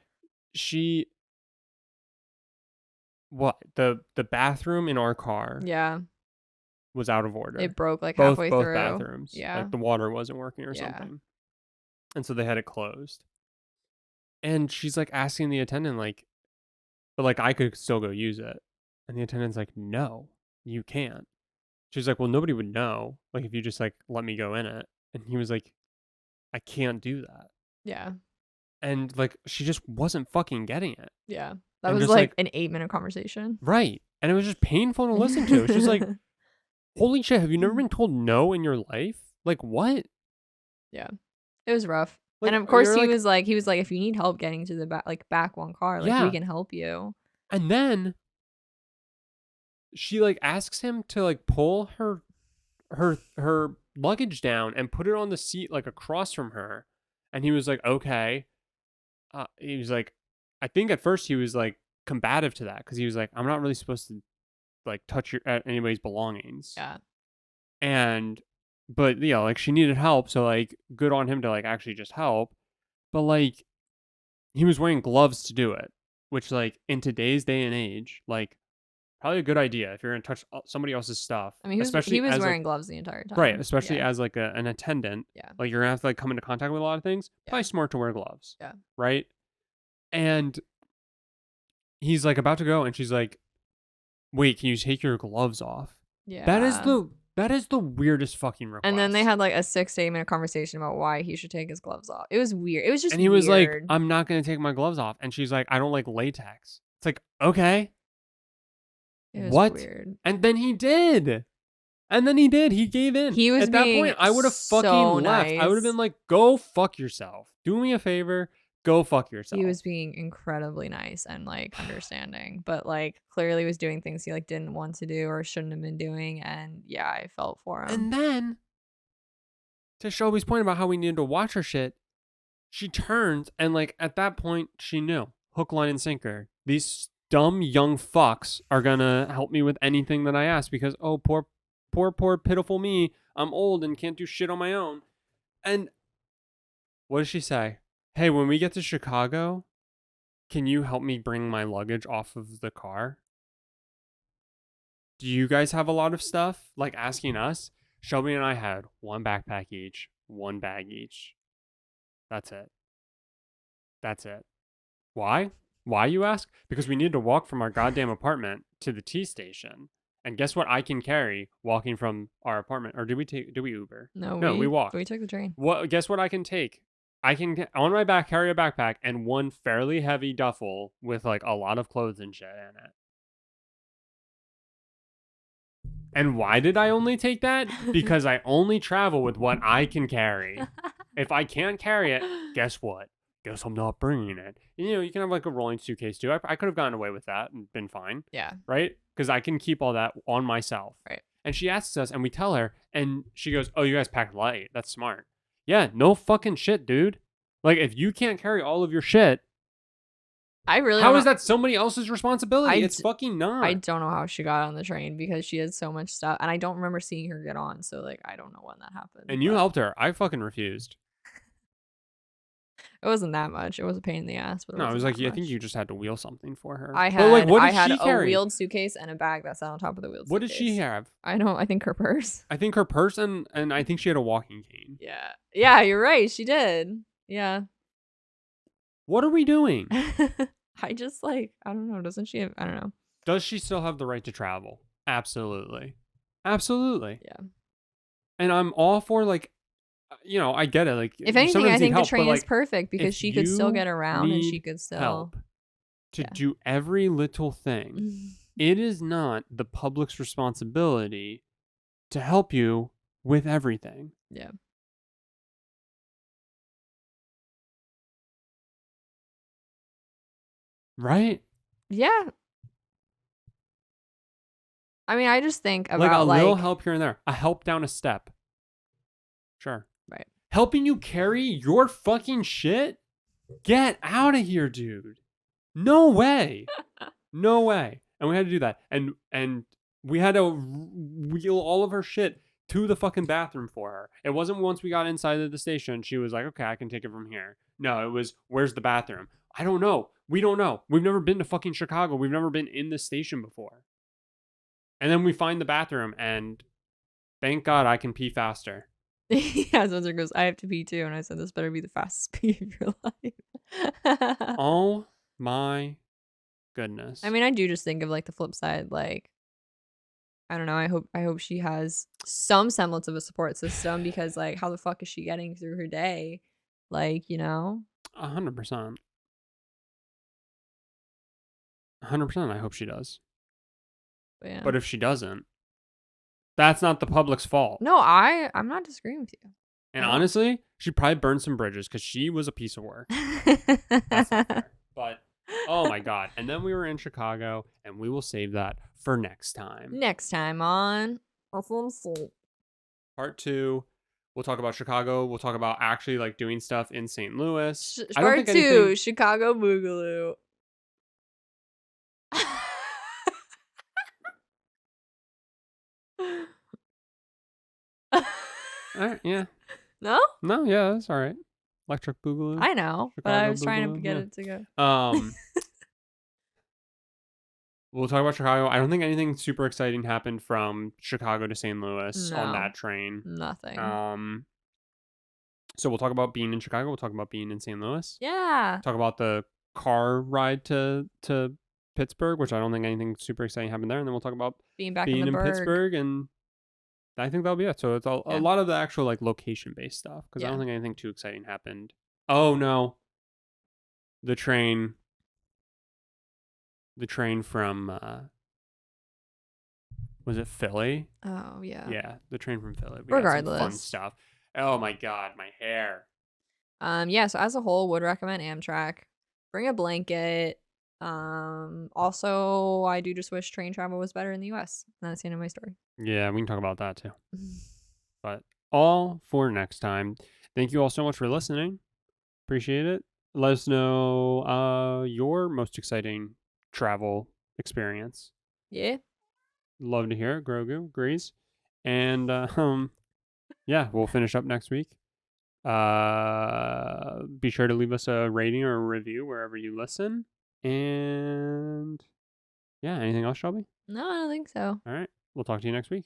Speaker 2: The bathroom in our car
Speaker 1: Yeah,
Speaker 2: was out of order.
Speaker 1: it broke like halfway
Speaker 2: both
Speaker 1: through.
Speaker 2: bathrooms.
Speaker 1: Yeah,
Speaker 2: Like the water wasn't working or something. And so they had it closed. And she's like asking the attendant like, but like I could still go use it. And the attendant's like, no, you can't. She's like, well, nobody would know. Like if you just like let me go in it. And he was like, I can't do that.
Speaker 1: Yeah.
Speaker 2: And like she just wasn't fucking getting it.
Speaker 1: Yeah. That
Speaker 2: and
Speaker 1: was like an 8-minute conversation.
Speaker 2: Right. And it was just painful to listen to. It's just like, holy shit, have you never been told no in your life? Like what?
Speaker 1: Yeah. It was rough.
Speaker 2: Like,
Speaker 1: and of course he was like if you need help getting to the back one car, like we can help you.
Speaker 2: And then she like asks him to like pull her luggage down and put it on the seat like across from her. And he was like, okay. He was like, I think at first he was like combative to that because he was like, I'm not really supposed to like touch anybody's belongings.
Speaker 1: Yeah.
Speaker 2: But you know, like she needed help, so like good on him to like actually just help. But like he was wearing gloves to do it, which like in today's day and age, like probably a good idea if you're gonna touch somebody else's stuff.
Speaker 1: I mean, he was wearing gloves the entire time,
Speaker 2: right? Especially as like an attendant.
Speaker 1: Yeah.
Speaker 2: Like you're gonna have to like come into contact with a lot of things. Yeah. Probably smart to wear gloves.
Speaker 1: Yeah.
Speaker 2: Right. And he's like about to go, and she's like, "Wait, can you take your gloves off?"
Speaker 1: Yeah.
Speaker 2: That is the weirdest fucking request.
Speaker 1: And then they had like a 6 to 8 minute conversation about why he should take his gloves off. It was weird. It was just
Speaker 2: and he was like, "I'm not gonna take my gloves off," and she's like, "I don't like latex." It's like, okay,
Speaker 1: it was weird.
Speaker 2: And then he did. He gave in.
Speaker 1: He was
Speaker 2: at that point. I would have fucking left.
Speaker 1: Nice.
Speaker 2: I would have been like, "Go fuck yourself. Do me a favor. Go fuck yourself."
Speaker 1: He was being incredibly nice and like understanding, but like clearly was doing things he like didn't want to do or shouldn't have been doing, and yeah, I felt for him.
Speaker 2: And then, to Shelby's point about how we needed to watch her shit, she turns and like at that point she knew hook, line, and sinker. These dumb young fucks are gonna help me with anything that I ask because poor pitiful me. I'm old and can't do shit on my own. And what does she say? Hey, when we get to Chicago, can you help me bring my luggage off of the car? Do you guys have a lot of stuff? Like asking us? Shelby and I had one backpack each, one bag each. That's it. Why? Why, you ask? Because we need to walk from our goddamn apartment to the T station. And guess what I can carry walking from our apartment? Or do we Uber?
Speaker 1: No,
Speaker 2: we walked.
Speaker 1: We took the train.
Speaker 2: Guess what I can take? I can, on my back, carry a backpack and one fairly heavy duffel with like a lot of clothes and shit in it. And why did I only take that? Because I only travel with what I can carry. If I can't carry it, guess what? Guess I'm not bringing it. You know, you can have like a rolling suitcase too. I could have gotten away with that and been fine.
Speaker 1: Yeah.
Speaker 2: Right? Because I can keep all that on myself.
Speaker 1: Right.
Speaker 2: And she asks us and we tell her and she goes, oh, you guys pack light. That's smart. Yeah, no fucking shit, dude. Like, if you can't carry all of your shit, how is that somebody else's responsibility? It's fucking not.
Speaker 1: I don't know how she got on the train because she had so much stuff, and I don't remember seeing her get on. So like, I don't know when that happened.
Speaker 2: And you helped her. I fucking refused.
Speaker 1: It wasn't that much. It was a pain in the ass. But
Speaker 2: no, it was like I think you just had to wheel something for her.
Speaker 1: I had a wheeled suitcase and a bag that sat on top of the wheeled suitcase.
Speaker 2: What did she have?
Speaker 1: I think her purse.
Speaker 2: I think her purse and I think she had a walking cane.
Speaker 1: Yeah. Yeah, you're right. She did. Yeah.
Speaker 2: What are we doing?
Speaker 1: I just like, I don't know. Doesn't she have, I don't know.
Speaker 2: Does she still have the right to travel? Absolutely. Absolutely.
Speaker 1: Yeah.
Speaker 2: And I'm all for like, you know, I get it. Like,
Speaker 1: if anything, I think the train is perfect because she could still get around and she could still
Speaker 2: help to do every little thing. It is not the public's responsibility to help you with everything.
Speaker 1: Yeah.
Speaker 2: Right?
Speaker 1: Yeah. I mean, I just think about
Speaker 2: like a little help here and there. A help down a step. Sure.
Speaker 1: Right.
Speaker 2: Helping you carry your fucking shit? Get out of here, dude. No way. No way. And we had to do that. And we had to wheel all of her shit to the fucking bathroom for her. It wasn't once we got inside of the station, she was like, okay, I can take it from here. No, it was, where's the bathroom? I don't know. We don't know. We've never been to fucking Chicago. We've never been in the station before. And then we find the bathroom and thank God I can pee faster.
Speaker 1: Yeah, Spencer goes, I have to pee too. And I said, this better be the fastest pee of your life.
Speaker 2: Oh my goodness.
Speaker 1: I mean, I do just think of like the flip side. Like, I don't know. I hope she has some semblance of a support system because like, how the fuck is she getting through her day? Like, you know?
Speaker 2: 100%. 100%. I hope she does. But if she doesn't, that's not the public's fault.
Speaker 1: No, I'm not disagreeing with you.
Speaker 2: And honestly, she probably burned some bridges because she was a piece of work. That's not fair. But, oh my God. And then we were in Chicago, and we will save that for next time.
Speaker 1: Next time on SMSoup.
Speaker 2: Part 2. We'll talk about Chicago. We'll talk about actually like doing stuff in St. Louis.
Speaker 1: Part 2, Chicago Boogaloo.
Speaker 2: All right, yeah.
Speaker 1: No?
Speaker 2: No, yeah, that's all right. Electric Boogaloo.
Speaker 1: I know, Chicago, but I was trying to get it to go.
Speaker 2: We'll talk about Chicago. I don't think anything super exciting happened from Chicago to St. Louis on that train.
Speaker 1: Nothing.
Speaker 2: So we'll talk about being in Chicago. We'll talk about being in St. Louis.
Speaker 1: Yeah.
Speaker 2: Talk about the car ride to Pittsburgh, which I don't think anything super exciting happened there. And then we'll talk about
Speaker 1: being in
Speaker 2: Pittsburgh, and I think that'll be it. So it's a lot of the actual like location based stuff because I don't think anything too exciting happened. Oh no, the train from was it Philly?
Speaker 1: Oh yeah.
Speaker 2: Yeah, the train from Philly. We
Speaker 1: Regardless,
Speaker 2: got some fun stuff. Oh my God, my hair.
Speaker 1: Yeah. So as a whole, would recommend Amtrak. Bring a blanket. Also, I do just wish train travel was better in the U.S. That's the end of my story.
Speaker 2: Yeah, we can talk about that too. But all for next time. Thank you all so much for listening. Appreciate it. Let us know your most exciting travel experience.
Speaker 1: Yeah.
Speaker 2: Love to hear it. Grogu agrees. And yeah, we'll finish up next week. Be sure to leave us a rating or a review wherever you listen. And yeah, anything else, Shelby?
Speaker 1: No, I don't think so.
Speaker 2: All right. We'll talk to you next week.